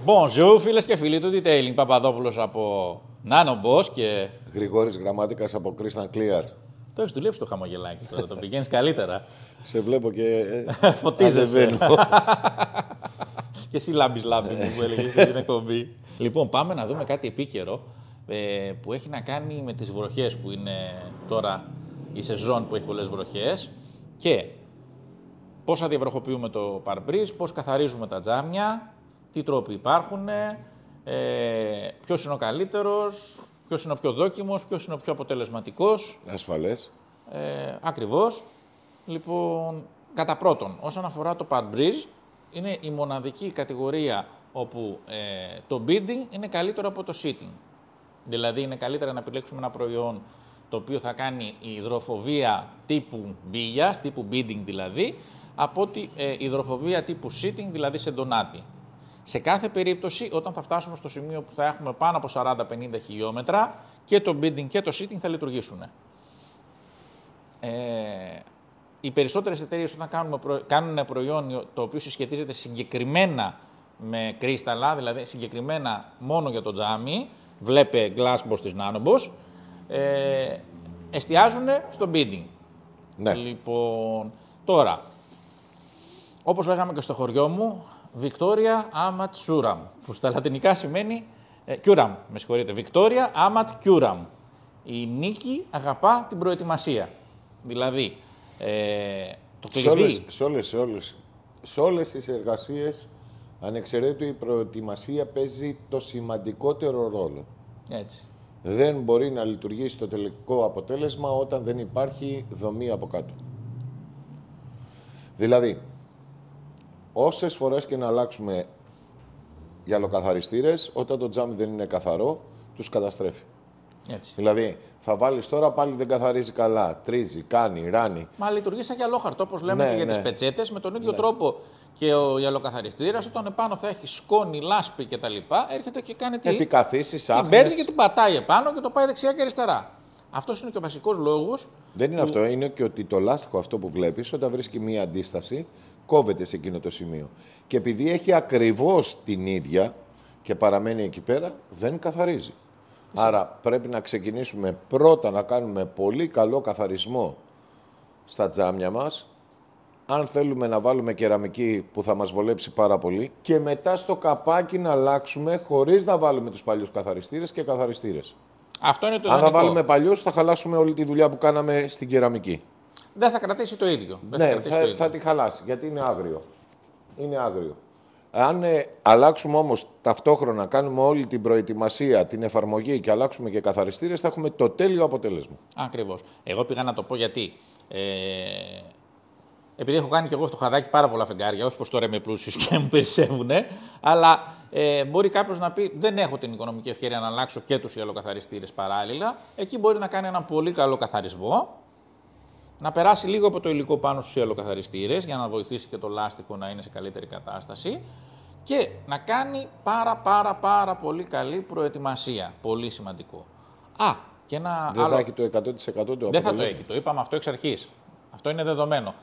Bonjour, φίλες και φίλοι του Detailing. Παπαδόπουλος από Nano Boss και... Γρηγόρης Γραμμάτικας από Crystal Clear. Το έχεις δουλέψει το χαμογελάκι τώρα, το πηγαίνεις καλύτερα. Σε βλέπω και φωτίζεσαι. Και εσύ λάμπεις που έλεγες στην εκπομπή. Λοιπόν, πάμε να δούμε κάτι επίκαιρο που έχει να κάνει με τις βροχές που είναι τώρα η σεζόν που έχει πολλές βροχές και πώς θα διαβροχοποιούμε το παρμπρίζ, πώς καθαρίζουμε τα τζάμια, τι τρόποι υπάρχουν, ποιος είναι ο καλύτερος, ποιος είναι ο πιο δόκιμος, ποιος είναι ο πιο αποτελεσματικός. Ασφαλές. Ακριβώς. Λοιπόν, κατά πρώτον, όσον αφορά το παρμπρίζ, είναι η μοναδική κατηγορία όπου το bidding είναι καλύτερο από το sitting. Δηλαδή, είναι καλύτερα να επιλέξουμε ένα προϊόν το οποίο θα κάνει υδροφοβία τύπου μπίλιας, τύπου bidding δηλαδή, από ότι υδροφοβία τύπου sitting, δηλαδή σε ντονάτι. Σε κάθε περίπτωση, όταν θα φτάσουμε στο σημείο που θα έχουμε πάνω από 40-50 χιλιόμετρα, και το bidding και το sitting θα λειτουργήσουν. Οι περισσότερες εταιρείες όταν κάνουν προϊόν το οποίο συσχετίζεται συγκεκριμένα με κρίσταλα, δηλαδή συγκεκριμένα μόνο για το τζάμι, βλέπε Glassboss της Nanoboss, εστιάζουν στο bidding. Ναι. Λοιπόν, τώρα, όπως λέγαμε και στο χωριό μου, Victoria Amat Curam, που στα λατινικά σημαίνει Curam, με συγχωρείτε, Victoria Amat Curam. Η νίκη αγαπά την προετοιμασία. Δηλαδή, το κλειδί... Σε όλες τις εργασίες, ανεξαιρέτου η προετοιμασία παίζει το σημαντικότερο ρόλο. Έτσι. Δεν μπορεί να λειτουργήσει το τελικό αποτέλεσμα όταν δεν υπάρχει δομή από κάτω. Δηλαδή, όσες φορές και να αλλάξουμε γυαλοκαθαριστήρες, όταν το τζάμι δεν είναι καθαρό, τους καταστρέφει. Έτσι. Δηλαδή, θα βάλεις τώρα, πάλι δεν καθαρίζει καλά, τρίζει, κάνει, ράνει. Μα λειτουργεί σαν γυαλόχαρτο, όπως λέμε και για τις πετσέτες, με τον ίδιο τρόπο και ο γυαλοκαθαριστήρας, όταν επάνω θα έχει σκόνη, λάσπη κτλ. Έρχεται και κάνει τι? Επικαθίσεις, άχνες. Την παίρνει και την πατάει επάνω και το πάει δεξιά και αριστερά. Αυτός είναι και ο βασικός λόγος. Δεν είναι αυτό, είναι και ότι το λάστιχο αυτό που βλέπεις, όταν βρίσκει μία αντίσταση, κόβεται σε εκείνο το σημείο. Και επειδή έχει ακριβώς την ίδια και παραμένει εκεί πέρα, δεν καθαρίζει. Άρα πρέπει να ξεκινήσουμε πρώτα να κάνουμε πολύ καλό καθαρισμό στα τζάμια μας, αν θέλουμε να βάλουμε κεραμική που θα μας βολέψει πάρα πολύ, και μετά στο καπάκι να αλλάξουμε χωρίς να βάλουμε τους παλιούς καθαριστήρες και καθαριστήρες. Αυτό είναι το αν ιδανικό. θα βάλουμε παλιούς, θα χαλάσουμε όλη τη δουλειά που κάναμε στην κεραμική. Δεν θα κρατήσει το ίδιο. Θα τη χαλάσει, γιατί είναι άγριο. Είναι άγριο. Αν αλλάξουμε όμως ταυτόχρονα, κάνουμε όλη την προετοιμασία, την εφαρμογή και αλλάξουμε και καθαριστήρες, θα έχουμε το τέλειο αποτέλεσμα. Ακριβώς. Εγώ πήγα να το πω γιατί. Επειδή έχω κάνει και εγώ στο χαδάκι πάρα πολλά φεγγάρια, όχι πως τώρα είμαι πλούσιος και μου περισσεύουνε, αλλά μπορεί κάποιος να πει: δεν έχω την οικονομική ευκαιρία να αλλάξω και τους γυαλοκαθαριστήρες παράλληλα. Εκεί μπορεί να κάνει έναν πολύ καλό καθαρισμό, να περάσει λίγο από το υλικό πάνω στους γυαλοκαθαριστήρες για να βοηθήσει και το λάστιχο να είναι σε καλύτερη κατάσταση και να κάνει πάρα πολύ καλή προετοιμασία. Πολύ σημαντικό. Και ένα δεν άλλο... θα έχει το 100% το αποτέλεσμα. Δεν θα το έχει. Το είπαμε αυτό εξ αρχής. Αυτό είναι δεδομένο.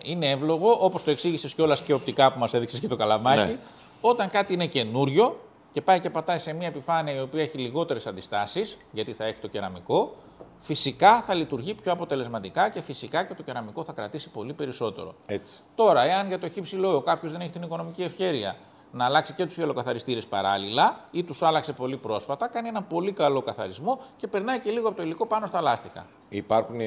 Είναι εύλογο, όπως το εξήγησες κιόλας και οπτικά που μας έδειξες και το καλαμάκι, όταν κάτι είναι καινούριο και πάει και πατάει σε μια επιφάνεια η οποία έχει λιγότερες αντιστάσεις, γιατί θα έχει το κεραμικό, φυσικά θα λειτουργεί πιο αποτελεσματικά και φυσικά και το κεραμικό θα κρατήσει πολύ περισσότερο. Έτσι. Τώρα, εάν για το χύψη λόγο κάποιος δεν έχει την οικονομική ευκαιρία να αλλάξει και τους γυαλοκαθαριστήρες παράλληλα ή τους άλλαξε πολύ πρόσφατα, κάνει ένα πολύ καλό καθαρισμό και περνάει και λίγο από το υλικό πάνω στα λάστιχα. Υπάρχουν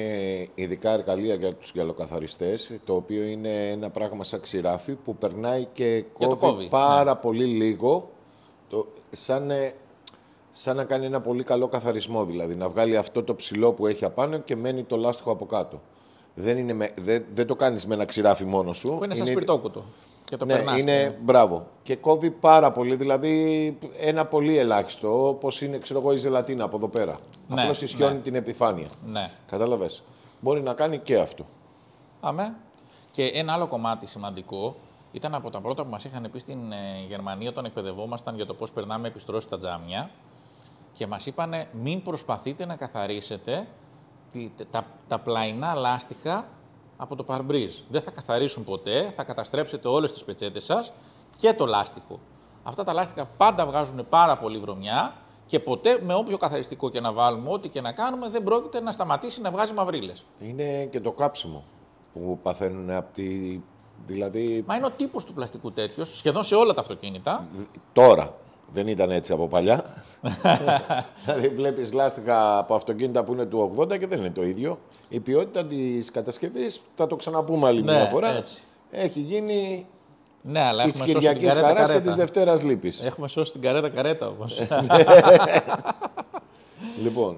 ειδικά εργαλεία για τους γυαλοκαθαριστές, το οποίο είναι ένα πράγμα σαν ξηράφι που περνάει και κόβει πάρα πολύ λίγο, σαν να κάνει ένα πολύ καλό καθαρισμό, δηλαδή να βγάλει αυτό το ψηλό που έχει απάνω και μένει το λάστιχο από κάτω. Δεν το κάνεις με ένα ξηράφι μόνο σου. Που είναι σαν σπιρτόκουτο. Και το μπράβο. Και κόβει πάρα πολύ, δηλαδή ένα πολύ ελάχιστο, όπως είναι, ξέρω εγώ, η ζελατίνα από εδώ πέρα. Απλώς ισιώνει την επιφάνεια. Ναι. Κατάλαβες. Μπορεί να κάνει και αυτό. Αμέ. Και ένα άλλο κομμάτι σημαντικό ήταν από τα πρώτα που μας είχαν πει στην Γερμανία όταν εκπαιδευόμασταν για το πώς περνάμε επιστρώσεις στα τζάμια και μας είπανε μην προσπαθείτε να καθαρίσετε τα πλαϊνά λάστιχα από το παρμπρίζ. Δεν θα καθαρίσουν ποτέ, θα καταστρέψετε όλες τις πετσέτες σας και το λάστιχο. Αυτά τα λάστιχα πάντα βγάζουν πάρα πολύ βρωμιά και ποτέ με όποιο καθαριστικό και να βάλουμε, ό,τι και να κάνουμε, δεν πρόκειται να σταματήσει να βγάζει μαυρίλες. Είναι και το κάψιμο που παθαίνουν από τη. Δηλαδή. Μα είναι ο τύπος του πλαστικού τέτοιος, σχεδόν σε όλα τα αυτοκίνητα. Τώρα. Δεν ήταν έτσι από παλιά. Δηλαδή βλέπεις λάστιχα από αυτοκίνητα που είναι του 80 και δεν είναι το ίδιο. Η ποιότητα της κατασκευής, θα το ξαναπούμε άλλη μια φορά, έτσι. Έχει γίνει Ναι, αλλά της Κυριακής χαράς και της Δευτέρας λύπης. Έχουμε σώσει την καρέτα όμως. Λοιπόν.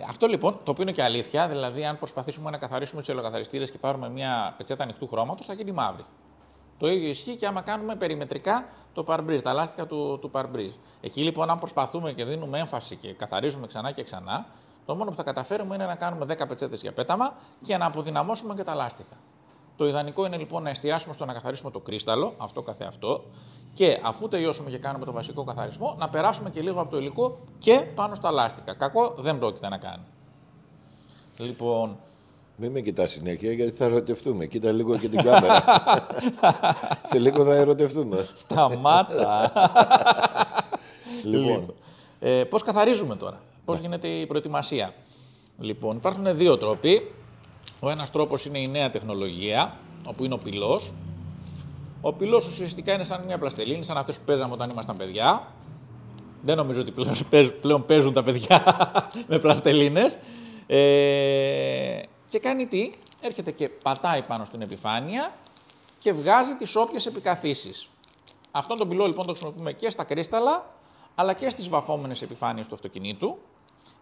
Αυτό λοιπόν, το οποίο είναι και αλήθεια, δηλαδή αν προσπαθήσουμε να καθαρίσουμε τους ελαιοκαθαριστήρες και πάρουμε μια πετσέτα ανοιχτού χρώματος, θα γίνει μαύρη. Το ίδιο ισχύει και άμα κάνουμε περιμετρικά το παρμπρίζ, τα λάστιχα του παρμπρίζ. Εκεί λοιπόν, αν προσπαθούμε και δίνουμε έμφαση και καθαρίζουμε ξανά και ξανά, το μόνο που θα καταφέρουμε είναι να κάνουμε 10 πετσέτες για πέταμα και να αποδυναμώσουμε και τα λάστιχα. Το ιδανικό είναι λοιπόν να εστιάσουμε στο να καθαρίσουμε το κρίσταλο, αυτό καθεαυτό, και αφού τελειώσουμε και κάνουμε το βασικό καθαρισμό, να περάσουμε και λίγο από το υλικό και πάνω στα λάστιχα. Κακό δεν πρόκειται να κάνει. Λοιπόν. Μην με κοιτάς συνέχεια γιατί θα ερωτευτούμε. Κοίτα λίγο και την κάμερα. Σε λίγο θα ερωτευτούμε. Σταμάτα. Λοιπόν. Πώς καθαρίζουμε τώρα, πώς γίνεται η προετοιμασία. Λοιπόν, υπάρχουν δύο τρόποι. Ο ένας τρόπος είναι η νέα τεχνολογία, όπου είναι ο πυλός. Ο πυλός ουσιαστικά είναι σαν μια πλαστελίνη, σαν αυτές που παίζαμε όταν ήμασταν παιδιά. Δεν νομίζω ότι πλέον παίζουν τα παιδιά με πλαστελίνες. Και κάνει τι, έρχεται και πατάει πάνω στην επιφάνεια και βγάζει τις όποιες επικαθίσεις. Αυτόν τον πυλό λοιπόν το χρησιμοποιούμε και στα κρίσταλα, αλλά και στις βαφόμενες επιφάνειες του αυτοκινήτου,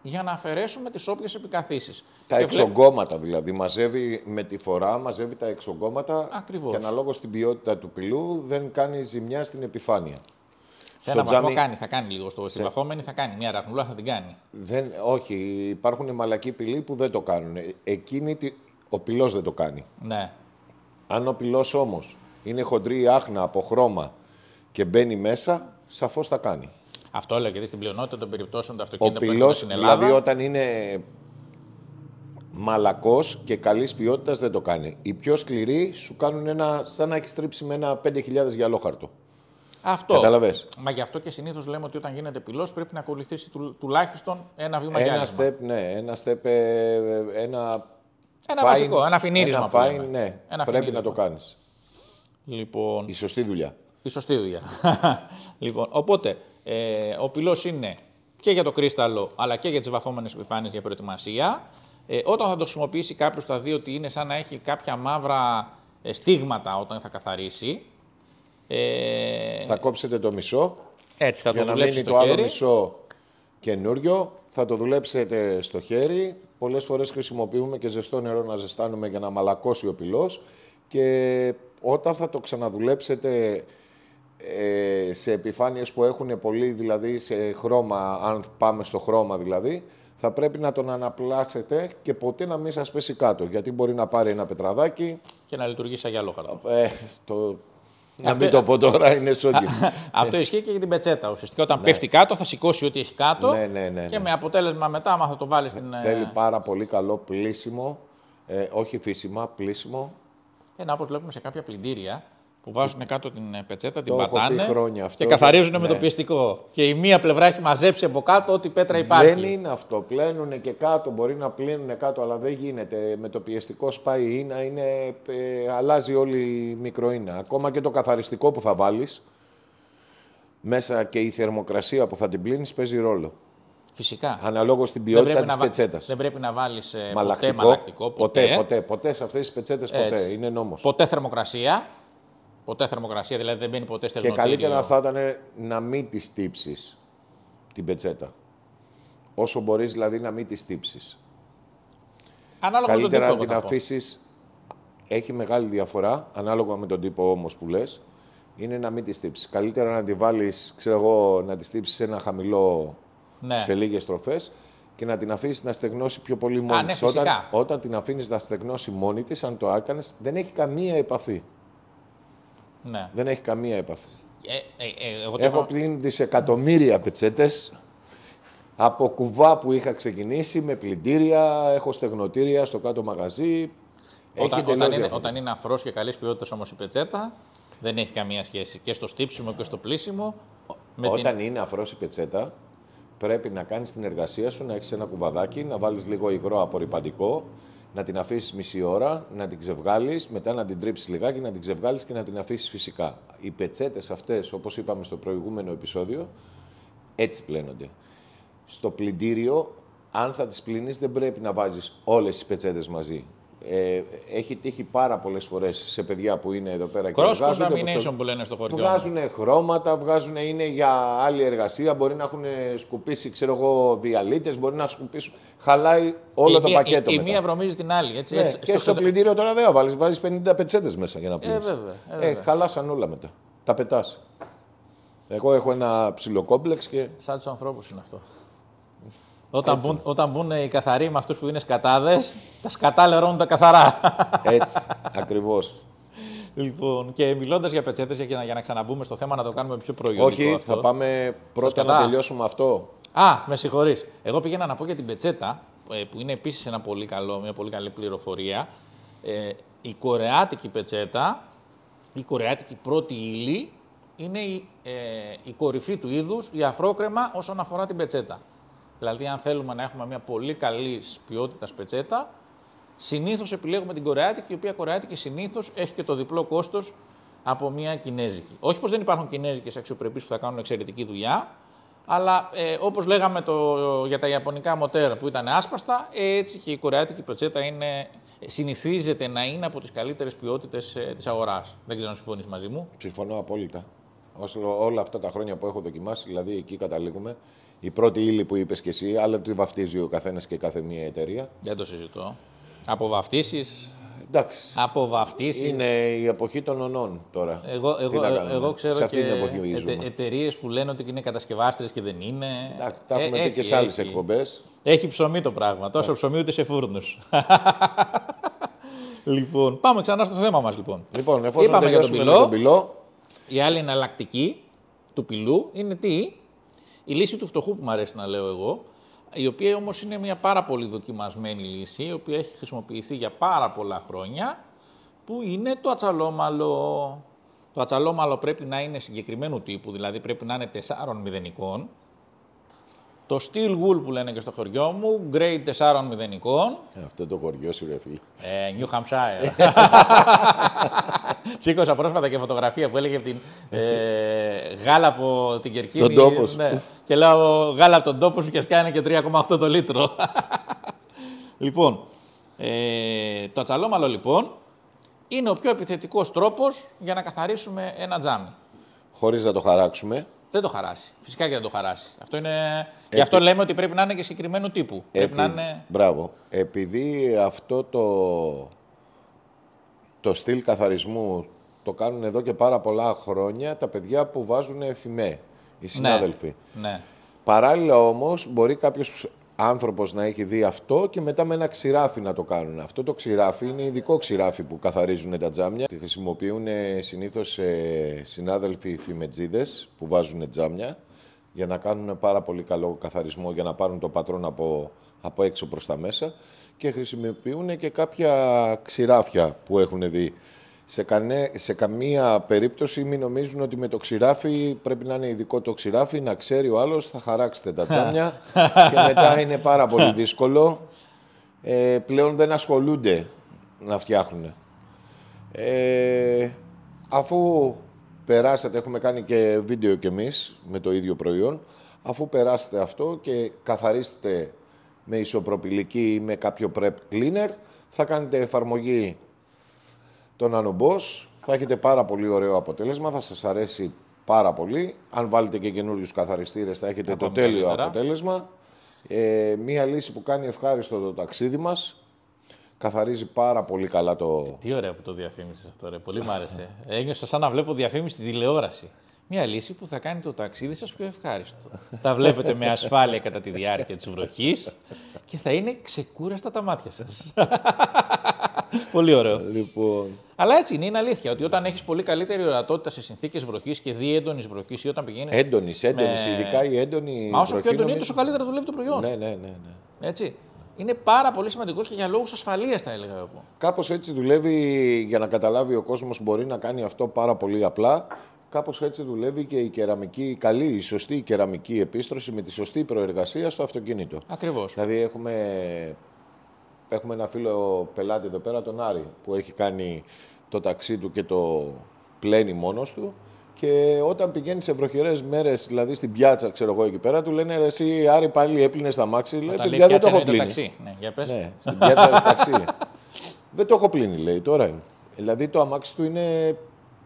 για να αφαιρέσουμε τις όποιες επικαθίσεις. Τα εξογκώματα δηλαδή, μαζεύει με τη φορά, μαζεύει τα εξογκώματα. Ακριβώς. Και αναλόγως στην ποιότητα του πυλού δεν κάνει ζημιά στην επιφάνεια. Σε ένα βαθμό θα κάνει λίγο. Στη βαφόμενη θα κάνει. Μια ραχνούλα θα την κάνει. Όχι, υπάρχουν μαλακοί πυλοί που δεν το κάνουν. Ο πυλός δεν το κάνει. Ναι. Αν ο πυλός όμως είναι χοντρή άχνα από χρώμα και μπαίνει μέσα, σαφώς θα κάνει. Αυτό λέω γιατί στην πλειονότητα των περιπτώσεων τα αυτοκίνητα που έχουμε στην Ελλάδα. Δηλαδή όταν είναι μαλακός και καλής ποιότητας δεν το κάνει. Οι πιο σκληροί σου κάνουν σαν να έχει στρίψει με ένα 5.000 γυαλόχαρτο. Αυτό. Καταλαβες. Μα γι' αυτό και συνήθως λέμε ότι όταν γίνεται πυλός πρέπει να ακολουθήσει τουλάχιστον ένα βήμα ένα step, ναι. Ένα βασικό, ένα φινίρισμα. Πρέπει να το κάνεις. Λοιπόν, η σωστή δουλειά. Η σωστή δουλειά. Λοιπόν, οπότε, ο πυλός είναι και για το κρίσταλο, αλλά και για τις βαφόμενες επιφάνειες για προετοιμασία. Όταν θα το χρησιμοποιήσει κάποιος θα δει ότι είναι σαν να έχει κάποια μαύρα στίγματα όταν θα καθαρίσει. Θα κόψετε το μισό. Έτσι, θα για το να μείνει το άλλο μισό καινούριο. Θα το δουλέψετε στο χέρι. Πολλές φορές χρησιμοποιούμε και ζεστό νερό να ζεστάνουμε για να μαλακώσει ο πυλός. Και όταν θα το ξαναδουλέψετε σε επιφάνειες που έχουν πολύ, δηλαδή σε χρώμα, αν πάμε στο χρώμα δηλαδή, θα πρέπει να τον αναπλάσετε και ποτέ να μην σας πέσει κάτω. Γιατί μπορεί να πάρει ένα πετραδάκι και να λειτουργήσει σαν γυαλόχαρτο. Να μην το πω τώρα, είναι σόκινγκ. Αυτό ισχύει και για την πετσέτα. Ουσιαστικά όταν πέφτει κάτω, θα σηκώσει ό,τι έχει κάτω. Και με αποτέλεσμα μετά, άμα θα το βάλει στην. Θέλει πάρα πολύ καλό πλύσιμο. Όχι φύσιμα, πλύσιμο. Όπως βλέπουμε σε κάποια πλυντήρια που βάζουν κάτω την πετσέτα, την πατάνε αυτό, και καθαρίζουν με το πιεστικό. Και η μία πλευρά έχει μαζέψει από κάτω ό,τι πέτρα υπάρχει. Δεν είναι αυτό. Πλένουν και κάτω, μπορεί να πλύνουν κάτω, αλλά δεν γίνεται. Με το πιεστικό σπάει η ίνα, αλλάζει όλη η μικροίνα. Ακόμα και το καθαριστικό που θα βάλεις, μέσα και η θερμοκρασία που θα την πλύνεις παίζει ρόλο. Φυσικά. Αναλόγως στην ποιότητα της πετσέτας. Δεν πρέπει να βάλεις ποτέ μαλακτικό. Ποτέ σε αυτές τις πετσέτες ποτέ. Είναι νόμος. Ποτέ θερμοκρασία. Ποτέ θερμοκρασία, δηλαδή δεν μπαίνει ποτέ στεγνοτήριο. Και καλύτερα θα ήταν να μην τη στύψεις την πετσέτα. Όσο μπορείς δηλαδή να μην τη στύψεις. Ανάλογα καλύτερα με τον να την αφήσεις. Έχει μεγάλη διαφορά, ανάλογα με τον τύπο όμως που λες, είναι να μην τη στύψεις. Καλύτερα να τη βάλεις, να τη στύψεις σε ένα χαμηλό, σε λίγες στροφές και να την αφήσεις να στεγνώσει πιο πολύ μόνη της. Όταν την αφήνεις να στεγνώσει μόνη της, αν το έκανες, δεν έχει καμία επαφή. Ναι. Δεν έχει καμία επαφή. Έχω πλύνει δισεκατομμύρια πετσέτες από κουβά που είχα ξεκινήσει με πλυντήρια, έχω στεγνοτήρια στο κάτω μαγαζί. Όταν είναι αφρός και καλής ποιότητας όμως η πετσέτα. Δεν έχει καμία σχέση. Και στο στύψιμο και στο πλύσιμο. Όταν είναι αφρός η πετσέτα, πρέπει να κάνεις την εργασία σου, να έχεις ένα κουβαδάκι, να βάλεις λίγο υγρό απορρυπαντικό, να την αφήσεις μισή ώρα, να την ξεβγάλεις, μετά να την τρίψεις λιγάκι, να την ξεβγάλεις και να την αφήσεις φυσικά. Οι πετσέτες αυτές, όπως είπαμε στο προηγούμενο επεισόδιο, έτσι πλένονται. Στο πλυντήριο, αν θα τις πλύνεις, δεν πρέπει να βάζεις όλες τις πετσέτες μαζί. Έχει τύχει πάρα πολλές φορές σε παιδιά που είναι εδώ πέρα και Cross contamination που λένε στο χωριό. Βγάζουν χρώματα, είναι για άλλη εργασία. Μπορεί να έχουν σκουπίσει, ξέρω εγώ, διαλύτες, μπορεί να σκουπίσουν. Χαλάει όλο το πακέτο. Η μία βρωμίζει την άλλη. Έτσι, ναι, έτσι, και στο πλυντήριο τώρα δεν θα βάζεις 50 πετσέτες μέσα για να πλύνεις. Χαλάσαν όλα μετά. Τα πετάς. Εγώ έχω ένα ψιλοκόμπλεξ και. Σαν τους ανθρώπους είναι αυτό. Όταν μπουν οι καθαροί με αυτούς που είναι σκατάδες, τα σκατά λερώνουν τα καθαρά. Έτσι, ακριβώς. Λοιπόν, και μιλώντας για πετσέτες, για να ξαναμπούμε στο θέμα, να το κάνουμε πιο προϊόντικο. Όχι, αυτό. θα πάμε πρώτα να τελειώσουμε αυτό. Με συγχωρείς. Εγώ πήγαινα να πω για την πετσέτα, που είναι επίσης μια πολύ καλή πληροφορία. Η κορεάτικη πετσέτα, η κορεάτικη πρώτη ύλη, είναι η κορυφή του είδους, η αφρόκρεμα όσον αφορά την πετσέτα. Δηλαδή, αν θέλουμε να έχουμε μια πολύ καλή ποιότητα πετσέτα, συνήθως επιλέγουμε την κορεάτικη, η οποία κορεάτικη συνήθως έχει και το διπλό κόστος από μια κινέζικη. Όχι πως δεν υπάρχουν κινέζικες αξιοπρεπείς που θα κάνουν εξαιρετική δουλειά, αλλά όπως λέγαμε για τα ιαπωνικά μοτέρ που ήταν άσπαστα, έτσι και η κορεάτικη πετσέτα συνηθίζεται να είναι από τις καλύτερες ποιότητες της αγοράς. Δεν ξέρω αν συμφωνείς μαζί μου. Συμφωνώ απόλυτα. Όλα αυτά τα χρόνια που έχω δοκιμάσει, δηλαδή εκεί καταλήγουμε. Η πρώτη ύλη που είπες και εσύ, αλλά τη βαφτίζει ο καθένας και κάθε μία εταιρεία. Δεν το συζητώ. Αποβαφτίσεις. Εντάξει. Αποβαφτίσεις. Είναι η εποχή των ονών τώρα. Εγώ ξέρω σε αυτή και την εποχή εταιρείες που λένε ότι είναι κατασκευάστρες και δεν είναι. Εντάξει, τα έχουμε πει και σε άλλες εκπομπές. Έχει ψωμί το πράγμα. Τόσο ψωμί ούτε σε φούρνους. Λοιπόν, πάμε ξανά στο θέμα μας λοιπόν. Λοιπόν, εφόσον τελειώσουμε με τον πυλό. Η άλλη εναλλακτική του πυλού είναι τι? Η λύση του φτωχού που μου αρέσει να λέω εγώ, η οποία όμως είναι μια πάρα πολύ δοκιμασμένη λύση, η οποία έχει χρησιμοποιηθεί για πάρα πολλά χρόνια, που είναι το ατσαλόμαλο. Το ατσαλόμαλο πρέπει να είναι συγκεκριμένου τύπου, δηλαδή πρέπει να είναι 4 μηδενικών. Το steel wool που λένε και στο χωριό μου, grade 4 μηδενικών. Αυτό το χωριό σου ρε φίλε. New Hampshire. Σήκωσα πρόσφατα και φωτογραφία που έλεγε την γάλα από την Κερκίνη. Τον τόπο σου. Ναι. Και λέω γάλα από τον τόπο σου και σκάνε και 3,8 το λίτρο. Λοιπόν, το ατσαλόμαλο λοιπόν είναι ο πιο επιθετικός τρόπος για να καθαρίσουμε ένα τζάμι. Χωρίς να το χαράξουμε. Δεν το χαράσει. Φυσικά και δεν το χαράσει. Αυτό είναι. Γι' αυτό λέμε ότι πρέπει να είναι και συγκεκριμένου τύπου. Πρέπει να είναι. Μπράβο. Επειδή αυτό το στυλ καθαρισμού το κάνουν εδώ και πάρα πολλά χρόνια τα παιδιά που βάζουν φημέ, οι συνάδελφοι. Ναι. Παράλληλα όμως μπορεί κάποιος άνθρωπος να έχει δει αυτό και μετά με ένα ξηράφι να το κάνουν. Αυτό το ξηράφι είναι ειδικό ξηράφι που καθαρίζουν τα τζάμια. Τη χρησιμοποιούν συνήθως συνάδελφοι φημετζίδες που βάζουν τζάμια για να κάνουν πάρα πολύ καλό καθαρισμό, για να πάρουν το πατρόν από έξω προς τα μέσα και χρησιμοποιούν και κάποια ξηράφια που έχουν δει. Σε καμία περίπτωση μην νομίζουν ότι με το ξηράφι πρέπει να είναι ειδικό το ξηράφι, να ξέρει ο άλλος, θα χαράξετε τα τζάμια και μετά είναι πάρα πολύ δύσκολο. Πλέον δεν ασχολούνται να φτιάχνουν. Αφού περάσετε, έχουμε κάνει και βίντεο κι εμείς με το ίδιο προϊόν, αφού περάσετε αυτό και καθαρίσετε με ισοπροπυλική ή με κάποιο prep cleaner, θα κάνετε εφαρμογή τον Nanoboss, θα έχετε πάρα πολύ ωραίο αποτέλεσμα, θα σας αρέσει πάρα πολύ. Αν βάλετε και καινούριους καθαριστήρες θα έχετε το τέλειο αποτέλεσμα. Μία λύση που κάνει ευχάριστο το ταξίδι μας. Καθαρίζει πάρα πολύ καλά το... Τι ωραία που το διαφήμισες αυτό ρε, πολύ μ' άρεσε. Ένιωσα σαν να βλέπω διαφήμιση στη τηλεόραση. Μία λύση που θα κάνει το ταξίδι σας πιο ευχάριστο. Θα βλέπετε με ασφάλεια κατά τη διάρκεια της βροχής και θα είναι ξεκούραστα τα μάτια σας. Πολύ ωραίο. Λοιπόν... Αλλά έτσι είναι αλήθεια ότι όταν έχεις πολύ καλύτερη ορατότητα σε συνθήκες βροχής και δι έντονης βροχής ή όταν πηγαίνεις. Έντονης, ειδικά η έντονη. Μα όσο πιο έντονη είναι, τόσο καλύτερα δουλεύει το προϊόν. Ναι. Έτσι. είναι πάρα πολύ σημαντικό και για λόγους ασφαλείας, θα έλεγα εγώ. Κάπως έτσι δουλεύει, για να καταλάβει ο κόσμος, μπορεί να κάνει αυτό πάρα πολύ απλά. Κάπως έτσι δουλεύει και η κεραμική, η καλή, η σωστή κεραμική επίστρωση με τη σωστή προεργασία στο αυτοκίνητο. Ακριβώς. Δηλαδή έχουμε ένα φίλο πελάτη εδώ πέρα, τον Άρη, που έχει κάνει το ταξί του και το πλένει μόνος του. Και όταν πηγαίνει σε βροχερές μέρες, δηλαδή στην πιάτσα, ξέρω εγώ εκεί πέρα, του λένε ρε, εσύ Άρη πάλι έπλυνες τα μάξι. Λέει, παιδιά, δεν το έχω πλύνει. Ταξί. Ναι, για πες. Ναι, στην πιάτσα το ταξί. Δεν το έχω πλύνει, λέει, τώρα είναι. Δηλαδή το αμάξι του είναι.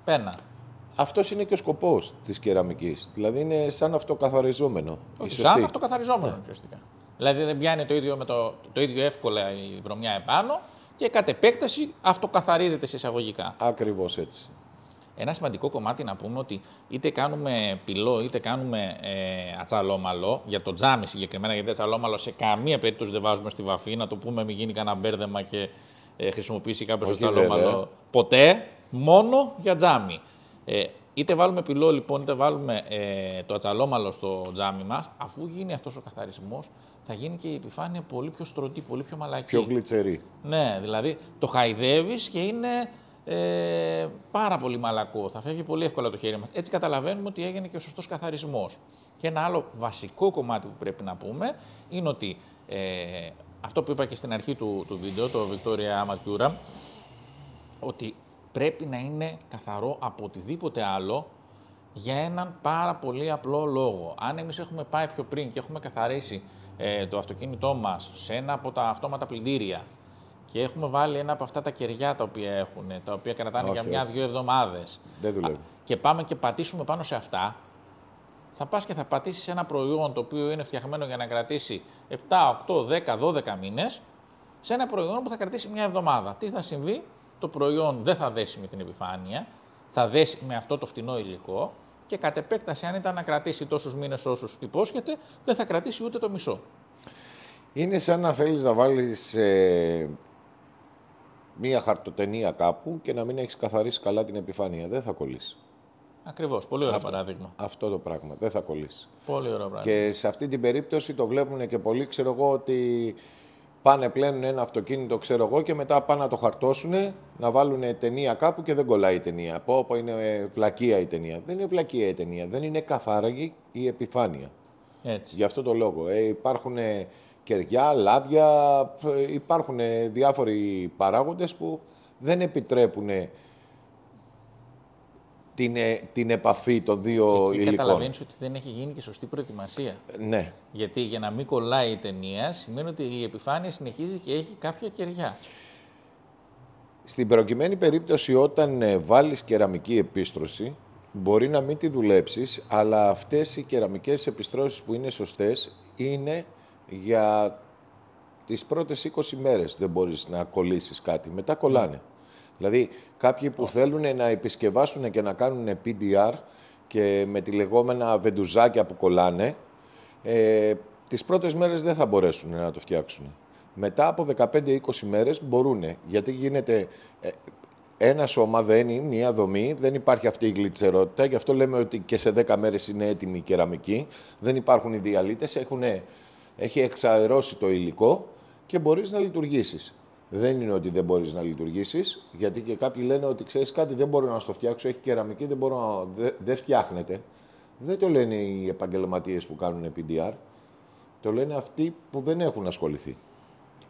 Πένα. Αυτός είναι και ο σκοπός της κεραμικής. Δηλαδή είναι σαν αυτοκαθαριζόμενο. Σαν αυτοκαθαριζόμενο, ουσιαστικά. Δηλαδή δεν πιάνει το ίδιο εύκολα η βρωμιά επάνω και κατ' επέκταση αυτοκαθαρίζεται σε εισαγωγικά. Ακριβώς έτσι. Ένα σημαντικό κομμάτι να πούμε ότι είτε κάνουμε πυλό είτε κάνουμε ατσαλόμαλο, για το τζάμι συγκεκριμένα, γιατί ατσαλόμαλο σε καμία περίπτωση δεν βάζουμε στη βαφή, να το πούμε μην γίνει κανένα μπέρδεμα και χρησιμοποιήσει κάποιος ατσαλόμαλο ποτέ, μόνο για τζάμι. Είτε βάλουμε πυλό λοιπόν, είτε βάλουμε το ατσαλόμαλο στο τζάμι μας, αφού γίνει αυτός ο καθαρισμός, θα γίνει και η επιφάνεια πολύ πιο στρωτή, πολύ πιο μαλακή. Πιο γλιτσερή. Ναι, δηλαδή το χαϊδεύεις και είναι πάρα πολύ μαλακό. Θα φεύγει πολύ εύκολα το χέρι μας. Έτσι καταλαβαίνουμε ότι έγινε και ο σωστός καθαρισμός. Και ένα άλλο βασικό κομμάτι που πρέπει να πούμε είναι ότι αυτό που είπα και στην αρχή του βίντεο, το Victoria Amatura, ότι πρέπει να είναι καθαρό από οτιδήποτε άλλο για έναν πάρα πολύ απλό λόγο. Αν εμείς έχουμε πάει πιο πριν και έχουμε καθαρίσει το αυτοκίνητό μας σε ένα από τα αυτόματα πλυντήρια και έχουμε βάλει ένα από αυτά τα κεριά τα οποία κρατάνε για 1-2 εβδομάδες. Δεν δουλεύει. Και πάμε και πατήσουμε πάνω σε αυτά, θα πας και θα πατήσεις ένα προϊόν το οποίο είναι φτιαγμένο για να κρατήσει 7, 8, 10, 12 μήνες σε ένα προϊόν που θα κρατήσει 1 εβδομάδα. Τι θα συμβεί? Το προϊόν δεν θα δέσει με την επιφάνεια, θα δέσει με αυτό το φτηνό υλικό και κατ' επέκταση, αν ήταν να κρατήσει τόσους μήνες όσους υπόσχεται, δεν θα κρατήσει ούτε το μισό. Είναι σαν να θέλεις να βάλεις μία χαρτοτενία κάπου και να μην έχεις καθαρίσει καλά την επιφάνεια. Δεν θα κολλήσει. Ακριβώς. Πολύ ωραίο παράδειγμα. Αυτό το πράγμα. Δεν θα κολλήσει. Πολύ ωραίο πράγμα. Και σε αυτή την περίπτωση το βλέπουν και πολλοί, ξέρω εγώ, ότι πάνε πλένουν ένα αυτοκίνητο, ξέρω εγώ, και μετά πάνε να το χαρτώσουν, να βάλουν ταινία κάπου και δεν κολλάει η ταινία. Πω, είναι βλακεία η ταινία. Δεν είναι βλακεία η ταινία. Δεν είναι καθαρή η επιφάνεια. Έτσι. Γι' αυτό το λόγο. Υπάρχουν κεριά, λάδια, υπάρχουν διάφοροι παράγοντες που δεν επιτρέπουν την επαφή των δύο υλικών. Και καταλαβαίνεις ότι δεν έχει γίνει και σωστή προετοιμασία. Ναι. Γιατί για να μην κολλάει η ταινία σημαίνει ότι η επιφάνεια συνεχίζει και έχει κάποια κεριά. Στην προκειμένη περίπτωση, όταν βάλεις κεραμική επίστρωση, μπορεί να μην τη δουλέψεις, αλλά αυτές οι κεραμικές επιστρώσεις που είναι σωστές είναι για τις πρώτες 20 μέρες. Δεν μπορείς να κολλήσεις κάτι. Μετά κολλάνε. Δηλαδή, κάποιοι που θέλουν να επισκευάσουν και να κάνουν PDR και με τη λεγόμενα βεντουζάκια που κολλάνε, τις πρώτες μέρες δεν θα μπορέσουν να το φτιάξουν. Μετά από 15-20 μέρες μπορούν, γιατί γίνεται ένα σώμα, μία δομή, δεν υπάρχει αυτή η γλιτσερότητα, γι' αυτό λέμε ότι και σε 10 μέρες είναι έτοιμη η κεραμική, δεν υπάρχουν οι διαλύτες, έχει εξαερώσει το υλικό και μπορείς να λειτουργήσεις. Δεν είναι ότι δεν μπορείς να λειτουργήσεις, γιατί και κάποιοι λένε ότι ξέρεις κάτι, δεν μπορώ να στο φτιάξω, έχει κεραμική, δεν φτιάχνεται. Δεν το λένε οι επαγγελματίες που κάνουν PDR, το λένε αυτοί που δεν έχουν ασχοληθεί.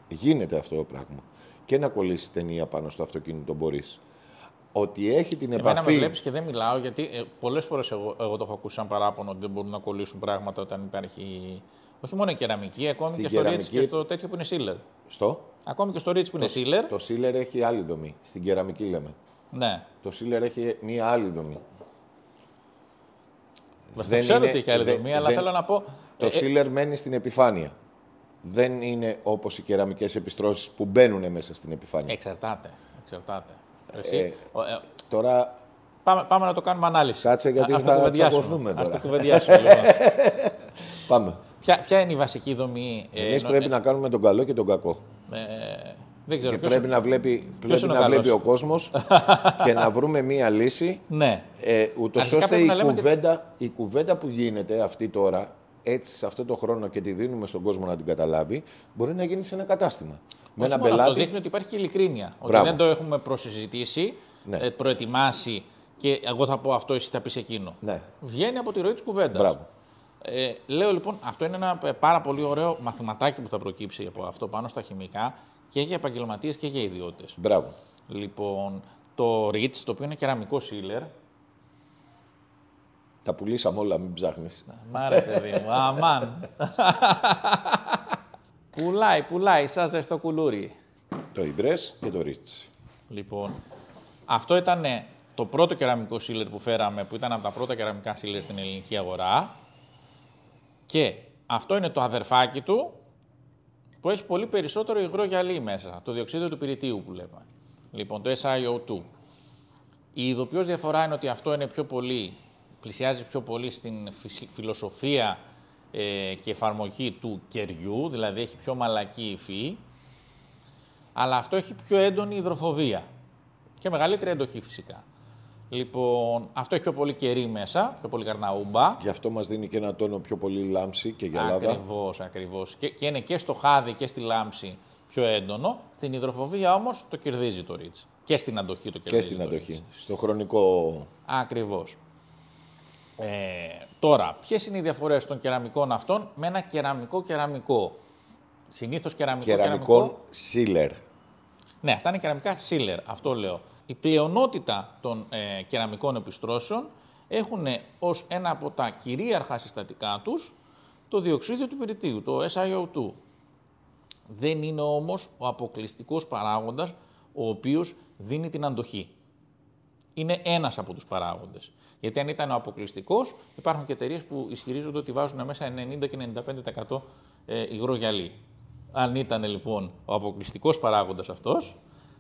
Γίνεται αυτό το πράγμα. Και να κολλήσεις ταινία πάνω στο αυτοκίνητο μπορείς. Ότι έχει την επαφή. Εμένα με βλέπεις και δεν μιλάω, γιατί πολλές φορές εγώ το έχω ακούσει σαν παράπονο ότι δεν μπορούν να κολλήσουν πράγματα όταν υπάρχει. Όχι μόνο η κεραμική, ακόμη και στο Ritz και στο τέτοιο που είναι sealer. Στο? Ακόμη και στο Ritz που είναι sealer. Το sealer έχει άλλη δομή. Στην κεραμική λέμε. Ναι. Το sealer έχει μία άλλη δομή. Δεν ξέρω ότι έχει άλλη δομή, αλλά θέλω να πω. Το sealer μένει στην επιφάνεια. Δεν είναι όπως οι κεραμικές επιστρώσεις που μπαίνουν μέσα στην επιφάνεια. Εξαρτάται. Τώρα. Πάμε να το κάνουμε ανάλυση. Κάτσε, γιατί θα τσακωθούμε τώρα. Ας το κουβεντιάσουμε. Λοιπόν. Πάμε. Ποια είναι η βασική δομή? Εμείς πρέπει να κάνουμε τον καλό και τον κακό. Δεν ξέρω. Και πρέπει να βλέπει ο κόσμος και να βρούμε μία λύση. Ναι. Ούτως ώστε η κουβέντα που γίνεται αυτή τώρα, έτσι σε αυτό το χρόνο και τη δίνουμε στον κόσμο να την καταλάβει, μπορεί να γίνει σε ένα κατάστημα. Με ένα πελάτη. Αυτό πελάτη. δείχνει ότι υπάρχει και ειλικρίνεια. Μπράβο. Ότι δεν το έχουμε προσυζητήσει, Ναι. προετοιμάσει και εγώ θα πω αυτό, εσύ θα πεις εκείνο. Ναι. Βγαίνει από τη ροή της κουβέντας. Μπράβο. Λέω λοιπόν, αυτό είναι ένα πάρα πολύ ωραίο μαθηματάκι που θα προκύψει από αυτό πάνω στα χημικά και για επαγγελματίες και για ιδιώτες. Μπράβο. Λοιπόν, το Ritz, το οποίο είναι κεραμικό σίλερ. Τα πουλήσαμε όλα, μην ψάχνεις. Μάρε παιδί μου, αμάν. Πουλάει, σαν ζεστό κουλούρι. Το Ιμπρές και το Ritz. Λοιπόν, αυτό ήταν το πρώτο κεραμικό σίλερ που φέραμε, που ήταν από τα πρώτα κεραμικά σίλερ στην ελληνική αγορά. Και αυτό είναι το αδερφάκι του, που έχει πολύ περισσότερο υγρό γυαλί μέσα, το διοξείδιο του πυρητίου που λέμε. Λοιπόν, το SiO2. Η ειδοποιώς διαφορά είναι ότι αυτό είναι πιο πολύ, πλησιάζει πιο πολύ στην φιλοσοφία και εφαρμογή του κεριού, δηλαδή έχει πιο μαλακή υφή, αλλά αυτό έχει πιο έντονη υδροφοβία και μεγαλύτερη εντοχή φυσικά. Λοιπόν, αυτό έχει πιο πολύ κερί μέσα, πιο πολύ καρναούμπα. Γι' αυτό μας δίνει και ένα τόνο πιο πολύ λάμψη και γυαλάδα. Ακριβώς. Και είναι και στο χάδι και στη λάμψη πιο έντονο. Στην υδροφοβία όμως το κερδίζει το Ritz. Και στην αντοχή το κερδίζει. Και στην αντοχή. Στο χρονικό. Ακριβώς. Τώρα, ποιες είναι οι διαφορές των κεραμικών αυτών με ένα κεραμικό. Συνήθως Κεραμικών σίλερ. Ναι, αυτά είναι κεραμικά σίλερ, αυτό λέω. Η πλειονότητα των κεραμικών επιστρώσεων έχουν ως ένα από τα κυρίαρχα συστατικά τους το διοξείδιο του πυρητίου, το SiO2. Δεν είναι όμως ο αποκλειστικός παράγοντας ο οποίος δίνει την αντοχή. Είναι ένας από τους παράγοντες. Γιατί αν ήταν ο αποκλειστικός, υπάρχουν και εταιρείες που ισχυρίζονται ότι βάζουν μέσα 90 και 95% υγρό γυαλί. Αν ήταν λοιπόν ο αποκλειστικός παράγοντας αυτός,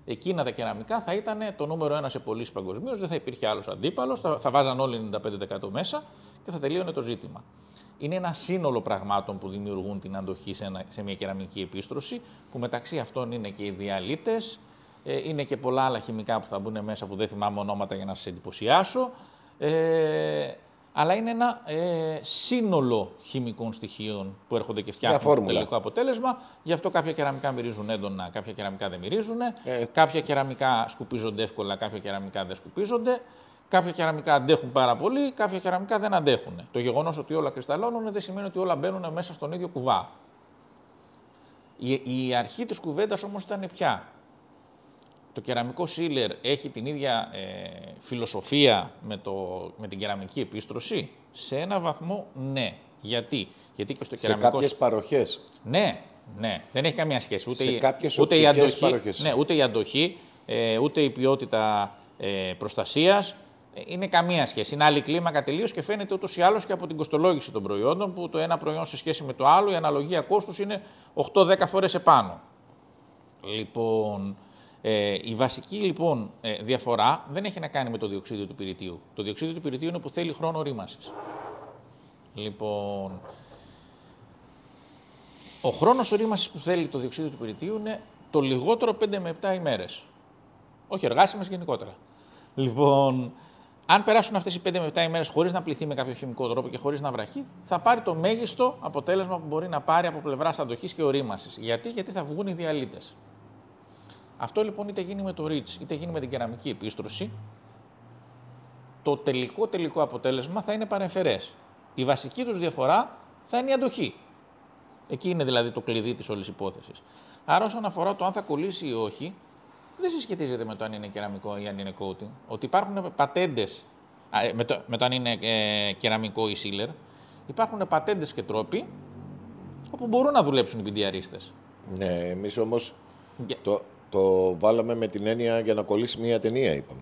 εκείνα τα κεραμικά θα ήταν το νούμερο 1 σε πωλήσεις παγκοσμίως, δεν θα υπήρχε άλλος αντίπαλος, θα βάζαν όλοι 95% μέσα και θα τελείωνε το ζήτημα. Είναι ένα σύνολο πραγμάτων που δημιουργούν την αντοχή σε μια κεραμική επίστρωση, που μεταξύ αυτών είναι και οι διαλύτες, είναι και πολλά άλλα χημικά που θα μπουν μέσα που δεν θυμάμαι ονόματα για να σας εντυπωσιάσω, αλλά είναι ένα σύνολο χημικών στοιχείων που έρχονται και φτιάχνουν το τελικό αποτέλεσμα. Γι' αυτό κάποια κεραμικά μυρίζουν έντονα, κάποια κεραμικά δεν μυρίζουν. Κάποια κεραμικά σκουπίζονται εύκολα, κάποια κεραμικά δεν σκουπίζονται. Κάποια κεραμικά αντέχουν πάρα πολύ, κάποια κεραμικά δεν αντέχουν. Το γεγονός ότι όλα κρυσταλλώνουν δεν σημαίνει ότι όλα μπαίνουν μέσα στον ίδιο κουβά. Η αρχή της κουβέντας όμως ήταν ποια? Το κεραμικό σίλερ έχει την ίδια φιλοσοφία με την κεραμική επίστρωση. Σε ένα βαθμό ναι. Γιατί και στο κεραμικό... Σε κάποιες παροχές. Ναι. Δεν έχει καμία σχέση. Ούτε η αντοχή, ούτε η αντοχή, ούτε η ποιότητα προστασίας. Είναι καμία σχέση. Είναι άλλη κλίμακα τελείως και φαίνεται ούτως ή άλλως και από την κοστολόγηση των προϊόντων, που το ένα προϊόν σε σχέση με το άλλο η αναλογία κόστους είναι 8-10 φορές επάνω. Λοιπόν... η βασική λοιπόν διαφορά δεν έχει να κάνει με το διοξείδιο του πυρητίου. Το διοξείδιο του πυρητίου είναι που θέλει χρόνο ρήμασης. Λοιπόν, ο χρόνος ρήμασης που θέλει το διοξείδιο του πυρητίου είναι το λιγότερο 5 με 7 ημέρες. Όχι εργάσιμες γενικότερα. Λοιπόν, αν περάσουν αυτές οι 5 με 7 ημέρες χωρίς να πληθεί με κάποιο χημικό τρόπο και χωρίς να βραχεί, θα πάρει το μέγιστο αποτέλεσμα που μπορεί να πάρει από πλευράς αντοχής και ορίμασης. Γιατί θα βγουν οι διαλύτες. Αυτό λοιπόν είτε γίνει με το Ritz είτε γίνει με την κεραμική επίστρωση, το τελικό αποτέλεσμα θα είναι παρεμφερές. Η βασική τους διαφορά θα είναι η αντοχή. Εκεί είναι δηλαδή το κλειδί της όλης υπόθεσης. Άρα όσον αφορά το αν θα κολλήσει ή όχι, δεν συσχετίζεται με το αν είναι κεραμικό ή αν είναι coating. Ότι υπάρχουν πατέντες, με το αν είναι κεραμικό ή sealer, υπάρχουν πατέντες και τρόποι όπου μπορούν να δουλέψουν οι πιντιαρίστες. Ναι, εμείς όμως το βάλαμε με την έννοια για να κολλήσει μια ταινία, είπαμε.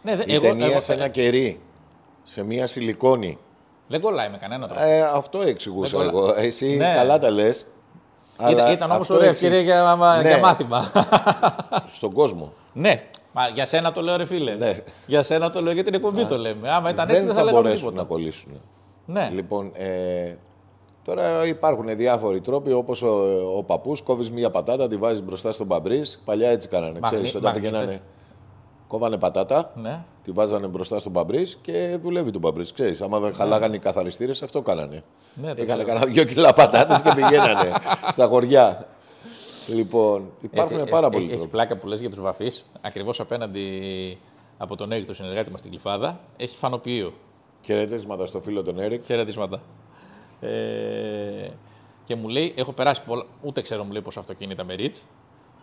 Ναι, η ταινία σε ένα κερί, σε μια σιλικόνη. Δεν κολλάει με κανένα τρόπο. Αυτό εξηγούσα εγώ. Εσύ καλά τα λες. Ήταν όμως ωραία ευκαιρία για μάθημα. Στον κόσμο. Ναι, για σένα το λέω ρε φίλε. Ναι. Για σένα το λέω, για την εκπομπή το λέμε. Άμα ήταν δεν έτσι θα μπορέσουν τίποτα να κολλήσουν. Ναι. Λοιπόν, τώρα υπάρχουν διάφοροι τρόποι, όπως ο παππούς, κόβεις μία πατάτα, τη βάζεις μπροστά στον παμπρίζ. Παλιά έτσι κάνανε, ξέρεις, όταν πηγαίνανε, κόβανε πατάτα, Τη βάζανε μπροστά στον Παμπρίζ και δουλεύει τον Παμπρίζ. Ξέρεις, άμα δεν χαλάγανε οι καθαριστήρες, αυτό κάνανε. Ναι, Είχανε κανένα 2 κιλά πατάτες και πηγαίνανε στα χωριά. Λοιπόν, υπάρχουν πάρα πολλοί τρόποι. Έχει πλάκα που λες για τους βαφείς. Ακριβώς απέναντι από τον Έρικ, τον συνεργάτη μας στην Κλιφάδα, έχει φανοποιείο. Χαιρετίσματα στο φίλο τον Έρικ. Χαιρετίσματα. Και μου λέει, έχω περάσει πολλά, ούτε ξέρω μου λέει πόσα αυτοκίνητα με Ριτς.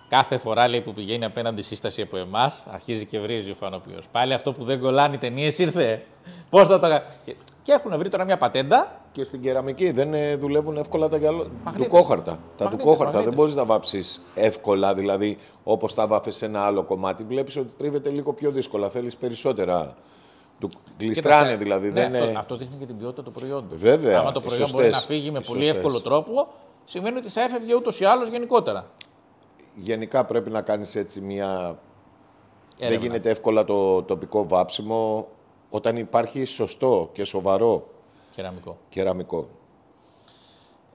Κάθε φορά λέει, που πηγαίνει απέναντι σύσταση από εμάς, αρχίζει και βρίζει ο φανοποιός. Πάλι αυτό που δεν κολλάνε οι ταινίες ήρθε. Πώς θα το κάνει. Και έχουν βρει τώρα μια πατέντα. Και στην κεραμική δεν δουλεύουν εύκολα τα τουκόχαρτα. Τα τουκόχαρτα δεν μπορείς να βάψεις εύκολα, δηλαδή όπως τα βάφεις σε ένα άλλο κομμάτι. Βλέπεις ότι τρίβεται λίγο πιο δύσκολα. Θέλεις περισσότερα. Του γλιστράνε δηλαδή. Ναι, αυτό δείχνει και την ποιότητα του προϊόντος. Βέβαια. Άμα το προϊόν μπορεί να φύγει με πολύ εύκολο τρόπο, σημαίνει ότι θα έφευγε ούτως ή άλλως γενικότερα. Γενικά πρέπει να κάνεις έτσι μια... Δεν γίνεται εύκολα το τοπικό βάψιμο όταν υπάρχει σωστό και σοβαρό κεραμικό.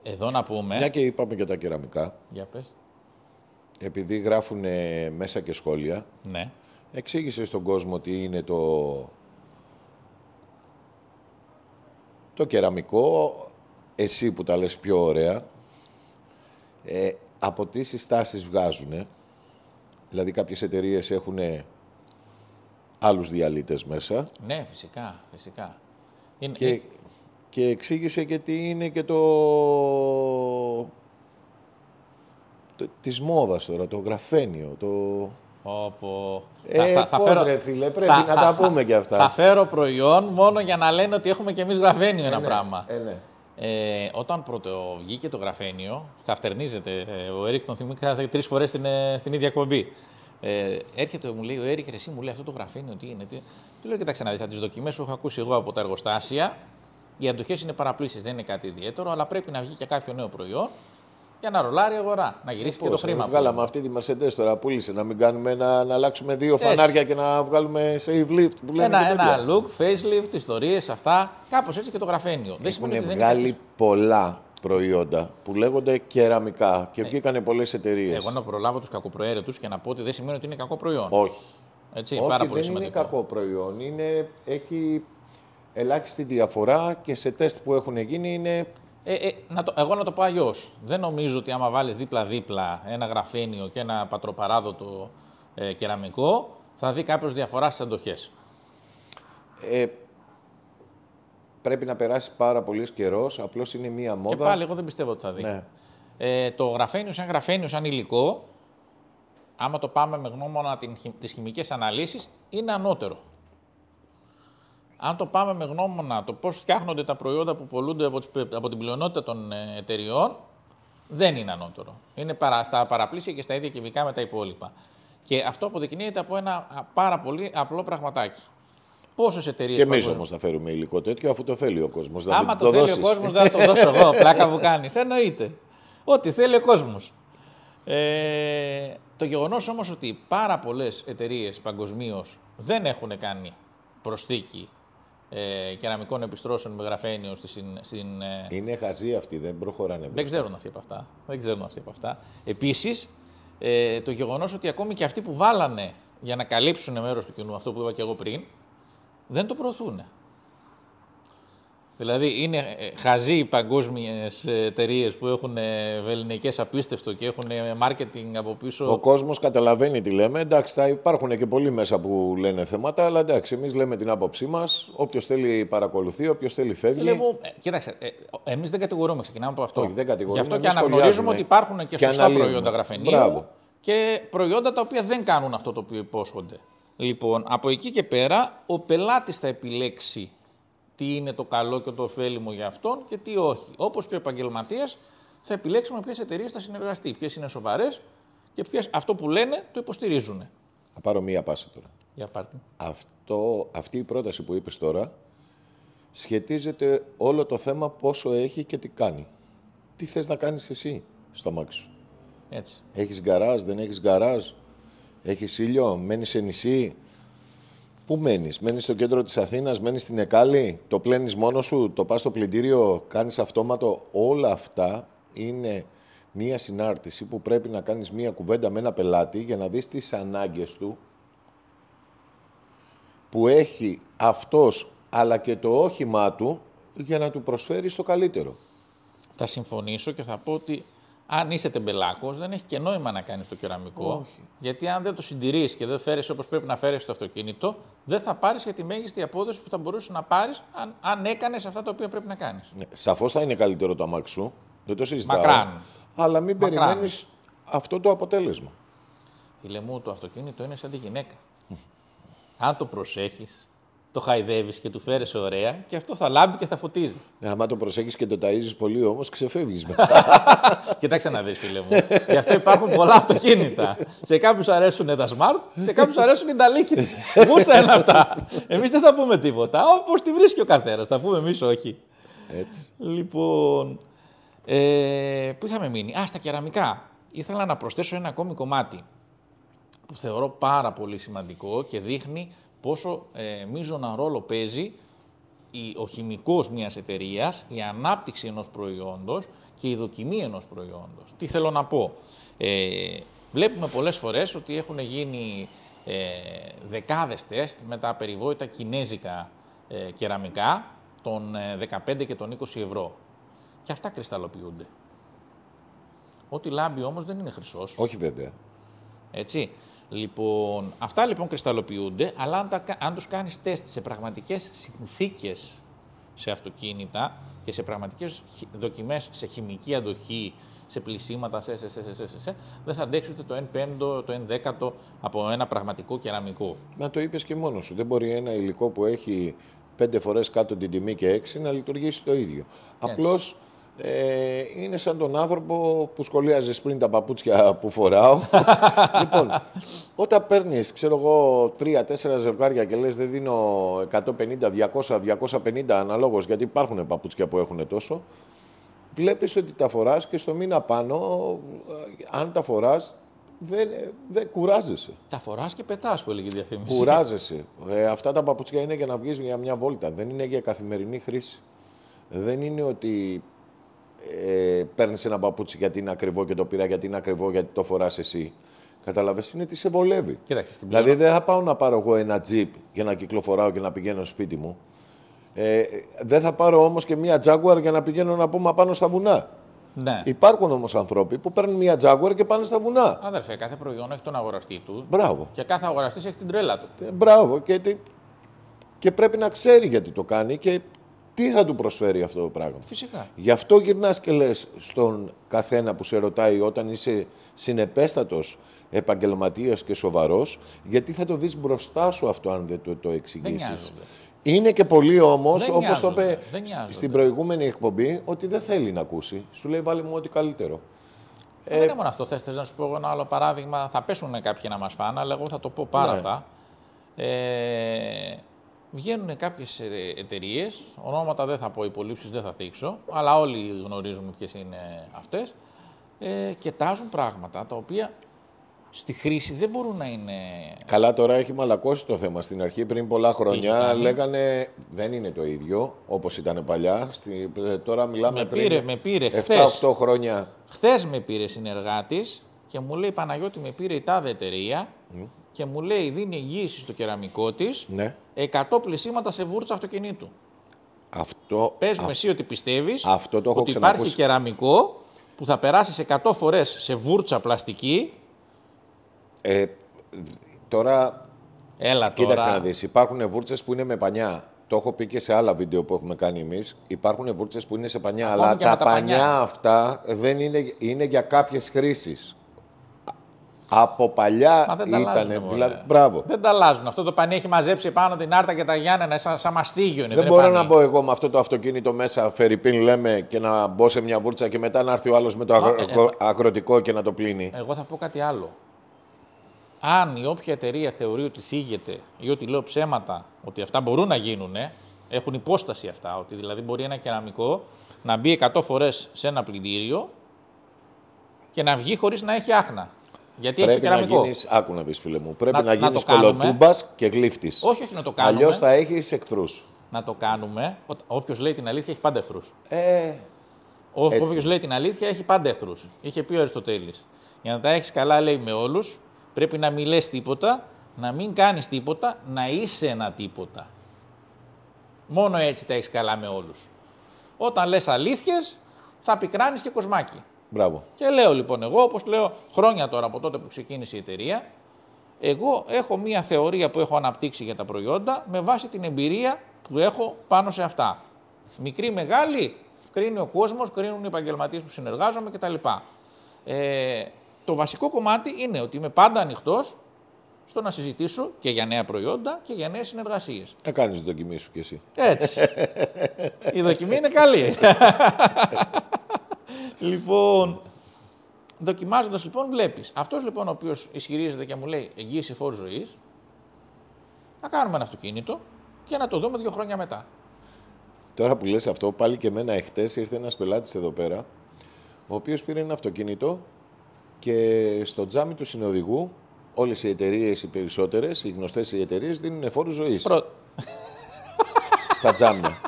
Εδώ να πούμε... Μια και είπαμε για τα κεραμικά. Για πες. Επειδή γράφουν μέσα και σχόλια, ναι. Εξήγησε στον κόσμο τι είναι το κεραμικό, εσύ που τα λες πιο ωραία, από τι συστάσεις βγάζουνε. Δηλαδή κάποιες εταιρείες έχουν άλλους διαλύτες μέσα. Ναι, φυσικά. Και εξήγησε και τι είναι και της μόδας τώρα, το γραφένιο, πώς ρε φίλε, πρέπει να τα πούμε κι αυτά. Θα φέρω προϊόν μόνο για να λένε ότι έχουμε κι εμείς γραφένιο ένα πράγμα. Ναι. Όταν πρώτο βγήκε το γραφένιο, χαφτερνίζεται, ο Έρικ τον θυμεί κάθε 3 φορές στην ίδια εκπομπή. Έρχεται, μου λέει ο Έρικ, εσύ μου λέει αυτό το γραφένιο τι είναι. Του λέω, κοιτάξτε να δεις, από τις δοκιμές που έχω ακούσει εγώ από τα εργοστάσια, οι αντοχές είναι παραπλήσεις, δεν είναι κάτι ιδιαίτερο, αλλά πρέπει να βγει και κάποιο νέο προϊόν για να ρολάρει η αγορά, να γυρίσει και το χρήμα. Βγάλαμε αυτή τη Mercedes τώρα, πούλησε, να μην κάνουμε να αλλάξουμε 2 φανάρια και να βγάλουμε save lift που λένε. Ένα look, facelift, ιστορίες, αυτά. Κάπως έτσι και το γραφένιο. Έχουν βγάλει πολλά προϊόντα που λέγονται κεραμικά και βγήκανε πολλές εταιρείες. Εγώ να προλάβω τους κακοπροαίρετους και να πω ότι δεν σημαίνει ότι είναι κακό προϊόν. Όχι. Έτσι, όχι, πάρα πολύ δεν σημαντικό. Είναι κακό προϊόν. Έχει ελάχιστη διαφορά και σε τεστ που έχουν γίνει είναι... Εγώ να το πω αλλιώς. Δεν νομίζω ότι άμα βάλεις δίπλα-δίπλα ένα γραφένιο και ένα πατροπαράδοτο κεραμικό, θα δει κάποιος διαφορά στις αντοχές. Πρέπει να περάσει πάρα πολύς καιρός, απλώς είναι μία μόδα. Και πάλι εγώ δεν πιστεύω ότι θα δει. Ναι. Το γραφένιο σαν υλικό, άμα το πάμε με γνώμονα τις χημικές αναλύσεις, είναι ανώτερο. Αν το πάμε με γνώμονα το πώς φτιάχνονται τα προϊόντα που πολλούνται από την πλειονότητα των εταιριών, δεν είναι ανώτερο. Είναι στα παραπλήσια και στα ίδια χημικά με τα υπόλοιπα. Και αυτό αποδεικνύεται από ένα πάρα πολύ απλό πραγματάκι. Πόσες εταιρείες. Και εμείς όμως θα φέρουμε υλικό τέτοιο, αφού το θέλει ο κόσμος. Άμα το θέλει ο κόσμος, δεν θα το δώσω εγώ. Πλάκα που κάνεις. Εννοείται. Ό,τι θέλει ο κόσμος. Το γεγονός όμως ότι πάρα πολλές εταιρείες παγκοσμίως δεν έχουν κάνει προσθήκη κεραμικών επιστρώσεων με γραφένιο Είναι χαζοί αυτοί, δεν προχωράνε. Δεν ξέρουν αυτοί από αυτά. Επίσης, το γεγονός ότι ακόμη και αυτοί που βάλανε για να καλύψουν μέρος του κοινού, αυτό που είπα και εγώ πριν, δεν το προωθούν. Δηλαδή, είναι χαζοί οι παγκόσμιες εταιρείες που έχουν βεληνικές απίστευτο και έχουν marketing από πίσω. Ο κόσμος καταλαβαίνει τι λέμε. Εντάξει, θα υπάρχουν και πολλοί μέσα που λένε θέματα, αλλά εντάξει, εμείς λέμε την άποψή μας. Όποιος θέλει παρακολουθεί, όποιος θέλει φεύγει. Κοίταξε, εμείς δεν κατηγορούμε, ξεκινάμε από αυτό. Όχι, δεν κατηγορούμε. Γι' αυτό και αναγνωρίζουμε ότι υπάρχουν και σωστά προϊόντα γραφενείου. Μπράβο. Και προϊόντα τα οποία δεν κάνουν αυτό το οποίο υπόσχονται. Λοιπόν, από εκεί και πέρα, ο πελάτης θα επιλέξει τι είναι το καλό και το ωφέλιμο για αυτόν και τι όχι. Όπως και ο επαγγελματίας θα επιλέξει με ποιες εταιρείες θα συνεργαστεί, ποιες είναι σοβαρές και ποιες αυτό που λένε το υποστηρίζουν. Θα πάρω μία πάσα τώρα. Για πάρτε. Αυτή η πρόταση που είπες τώρα σχετίζεται όλο το θέμα πόσο έχει και τι κάνει. Τι θες να κάνεις εσύ στο αμάξι σου. Έτσι. Έχεις γκαράζ, δεν έχεις γκαράζ, έχεις ήλιο, μένεις σε νησί. Πού μένεις, μένεις στο κέντρο της Αθήνας, μένεις στην Εκάλη, το πλένεις μόνος σου, το πας στο πλυντήριο, κάνεις αυτόματο. Όλα αυτά είναι μία συνάρτηση που πρέπει να κάνεις μία κουβέντα με ένα πελάτη για να δεις τις ανάγκες του που έχει αυτός αλλά και το όχημά του για να του προσφέρει το καλύτερο. Θα συμφωνήσω και θα πω ότι αν είσαι τεμπελάκος, δεν έχει και νόημα να κάνεις το κεραμικό. Όχι. Γιατί αν δεν το συντηρείς και δεν φέρεις όπως πρέπει να φέρεις το αυτοκίνητο, δεν θα πάρεις για τη μέγιστη απόδοση που θα μπορούσες να πάρεις αν έκανες αυτά τα οποία πρέπει να κάνεις. Ναι, σαφώς θα είναι καλύτερο το αμάξι σου, δεν το συζητάω. Μακράν. Αλλά μην περιμένεις αυτό το αποτέλεσμα. Φίλε μου, το αυτοκίνητο είναι σαν τη γυναίκα. Αν το προσέχεις, το χαϊδεύεις και του φέρεις ωραία και αυτό θα λάμπει και θα φωτίζει. Ναι, άμα το προσέχεις και το ταΐζεις πολύ όμως, ξεφεύγεις μετά. Κοιτάξτε να δεις, φίλε μου. Γι' αυτό υπάρχουν πολλά αυτοκίνητα. Σε κάποιους αρέσουν τα smart, σε κάποιους αρέσουν οι νταλίκοι. Γούστα είναι αυτά. Εμείς δεν θα πούμε τίποτα. Όπως τη βρίσκει ο καθένας. Θα πούμε εμείς όχι. Έτσι. Λοιπόν, πού είχαμε μείνει? Στα κεραμικά. Ήθελα να προσθέσω ένα ακόμη κομμάτι που θεωρώ πάρα πολύ σημαντικό και δείχνει πόσο μείζωνα ρόλο παίζει ο χημικός μιας εταιρείας, η ανάπτυξη ενός προϊόντος και η δοκιμή ενός προϊόντος. Τι θέλω να πω? Βλέπουμε πολλές φορές ότι έχουν γίνει δεκάδες τεστ με τα περιβόητα κινέζικα κεραμικά των 15 και των 20 ευρώ. Και αυτά κρυσταλλοποιούνται. Ό,τι λάμπει όμως δεν είναι χρυσός. Όχι βέβαια. Έτσι. Λοιπόν, αυτά λοιπόν κρυσταλλοποιούνται, αλλά αν τους κάνεις τεστ σε πραγματικές συνθήκες σε αυτοκίνητα και σε πραγματικές δοκιμές σε χημική αντοχή, σε πλυσίματα, δεν θα αντέξει ούτε το 1/5, το 1/10 από ένα πραγματικό κεραμικό. Μα το είπες και μόνος σου. Δεν μπορεί ένα υλικό που έχει 5 φορές κάτω την τιμή και 6 να λειτουργήσει το ίδιο. Έτσι. Απλώς είναι σαν τον άνθρωπο που σχολίαζε πριν τα παπούτσια που φοράω. Λοιπόν, όταν παίρνεις, ξέρω εγώ, 3-4 ζευγάρια και λες δεν δίνω 150, 200, 250 αναλόγως, γιατί υπάρχουν παπούτσια που έχουν τόσο, βλέπεις ότι τα φοράς και στο μήνα πάνω, αν τα φοράς, δεν κουράζεσαι. Τα φοράς και πετάς που έλεγε η διαφήμιση. Κουράζεσαι. Αυτά τα παπούτσια είναι για να βγεις για μια βόλτα. Δεν είναι για καθημερινή χρήση. Δεν είναι ότι παίρνεις ένα παπούτσι γιατί είναι ακριβό και το πήρα γιατί είναι ακριβό γιατί το φοράς εσύ. Καταλαβες, είναι τι σε βολεύει. Κοίταξε, στην Δηλαδή δεν θα πάω να πάρω εγώ ένα τζιπ για να κυκλοφοράω και να πηγαίνω στο σπίτι μου. Δεν θα πάρω όμως και μια Jaguar για να πηγαίνω να πούμε πάνω στα βουνά. Ναι. Υπάρχουν όμως άνθρωποι που παίρνουν μια Jaguar και πάνε στα βουνά. Αδερφέ, κάθε προϊόν έχει τον αγοραστή του. Μπράβο. Και κάθε αγοραστής έχει την τρέλα του. Μπράβο. Και πρέπει να ξέρει γιατί το κάνει και τι θα του προσφέρει αυτό το πράγμα. Φυσικά. Γι' αυτό γυρνάς και λες στον καθένα που σε ρωτάει όταν είσαι συνεπέστατος επαγγελματίας και σοβαρός, γιατί θα το δεις μπροστά σου αυτό αν δεν το εξηγήσεις. Είναι και πολύ όμως, όπως το είπε στην προηγούμενη εκπομπή, ότι δεν θέλει να ακούσει. Σου λέει βάλε μου ό,τι καλύτερο. Δεν είναι μόνο αυτό. Θες να σου πω ένα άλλο παράδειγμα. Θα πέσουν κάποιοι να μας φάνε, αλλά εγώ θα το πω πάρα αυτά. Βγαίνουν κάποιες εταιρείες, ονόματα δεν θα πω, υπολείψεις δεν θα θίξω, αλλά όλοι γνωρίζουμε ποιες είναι αυτές, και τάζουν πράγματα τα οποία στη χρήση δεν μπορούν να είναι... Καλά, τώρα έχει μαλακώσει το θέμα. Στην αρχή, πριν πολλά χρόνια, λέγανε δεν είναι το ίδιο όπως ήταν παλιά. Τώρα μιλάμε με πήρε 7-8 χρόνια. Χθες με πήρε συνεργάτης και μου λέει Παναγιώτη, με πήρε η τάδε εταιρεία και μου λέει δίνει εγγύηση στο κεραμικό της 100 πλησίματα σε βούρτσα αυτοκινήτου. Πες μου εσύ ότι πιστεύεις ότι υπάρχει κεραμικό που θα περάσει 100 φορές σε βούρτσα πλαστική. Τώρα, έλα κοίταξε να δεις, υπάρχουν βούρτσες που είναι με πανιά. Το έχω πει και σε άλλα βίντεο που έχουμε κάνει εμείς. Υπάρχουν βούρτσες που είναι σε πανιά, αλλά τα πανιά αυτά δεν είναι για κάποιες χρήσεις. Από παλιά ήταν. Δηλαδή, μπράβο. Δεν τα αλλάζουν. Αυτό το πανί έχει μαζέψει πάνω την άρτα και τα Γιάννενα, σαν μαστίγιο είναι. Δεν μπορώ να μπω εγώ με αυτό το αυτοκίνητο μέσα, φερρυπίν λέμε, και να μπω σε μια βούρτσα και μετά να έρθει ο άλλος με το αγροτικό και να το πλύνει. Εγώ θα πω κάτι άλλο. Αν η όποια εταιρεία θεωρεί ότι θίγεται ή ότι λέω ψέματα, ότι αυτά μπορούν να γίνουν, έχουν υπόσταση αυτά, ότι δηλαδή μπορεί ένα κεραμικό να μπει 100 φορές σε ένα πλυντήριο και να βγει χωρίς να έχει άχνα. Γιατί πρέπει έχει κεραμικό. Να γίνεις, άκου να δεις φίλε μου, πρέπει να γίνεις κολοτούμπας και γλύφτης. Όχι να το κάνουμε. Αλλιώς θα έχεις εχθρούς. Να το κάνουμε. Όποιος λέει την αλήθεια έχει πάντα εχθρούς. Όποιος λέει την αλήθεια έχει πάντα εχθρούς. Είχε πει ο Αριστοτέλης. Για να τα έχεις καλά, λέει, με όλους, πρέπει να μην λες τίποτα, να μην κάνεις τίποτα, να είσαι ένα τίποτα. Μόνο έτσι τα έχεις καλά με όλους. Όταν λες αλήθειες, θα πικράνεις και κοσμάκι. Μπράβο. Και λέω λοιπόν εγώ, όπως λέω χρόνια τώρα από τότε που ξεκίνησε η εταιρεία, εγώ έχω μία θεωρία που έχω αναπτύξει για τα προϊόντα με βάση την εμπειρία που έχω πάνω σε αυτά. Μικρή, μεγάλη, κρίνει ο κόσμος, κρίνουν οι επαγγελματίες που συνεργάζομαι κτλ. Το βασικό κομμάτι είναι ότι είμαι πάντα ανοιχτός στο να συζητήσω και για νέα προϊόντα και για νέες συνεργασίες. Κάνεις τη δοκιμή σου κι εσύ. Έτσι. Η δοκιμή είναι καλή. Λοιπόν, δοκιμάζοντας λοιπόν βλέπεις. Αυτός λοιπόν ο οποίος ισχυρίζεται και μου λέει εγγύηση φόρου ζωής, να κάνουμε ένα αυτοκίνητο και να το δούμε 2 χρόνια μετά. Τώρα που λες αυτό, πάλι και εμένα εχθές ήρθε ένας πελάτης εδώ πέρα, ο οποίος πήρε ένα αυτοκίνητο και στο τζάμι του συνοδηγού όλες οι εταιρείες, οι περισσότερες, οι γνωστές οι εταιρείες δίνουν φόρου ζωής. Στα τζάμια.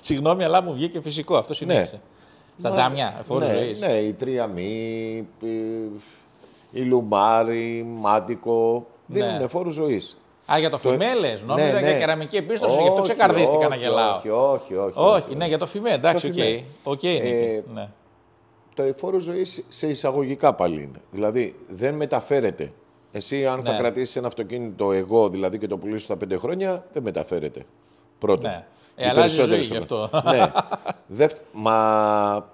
Συγγνώμη, αλλά μου βγήκε φυσικό. Αυτό συνέχισε. Ναι. Στα τζάμια, φόρου ζωής. Ναι, η Τριαμή, η Λουμάρη, η Μάντικο, δίνουν φόρου ζωής. Α, για το φημέ λες, νόμιζα για κεραμική επίστρωση, γι' αυτό ξεκαρδίστηκα να γελάω. Όχι, ναι, για το φημέ, εντάξει, οκ. Ναι. Το φόρο ζωής σε εισαγωγικά πάλι είναι. Δηλαδή, δεν μεταφέρεται. Εσύ, αν θα κρατήσεις ένα αυτοκίνητο, εγώ δηλαδή, και το πουλήσεις στα 5 χρόνια, δεν μεταφέρεται. Πρώτον. Ναι. Αλλάζει ζωή γι' αυτό. Ναι. Μα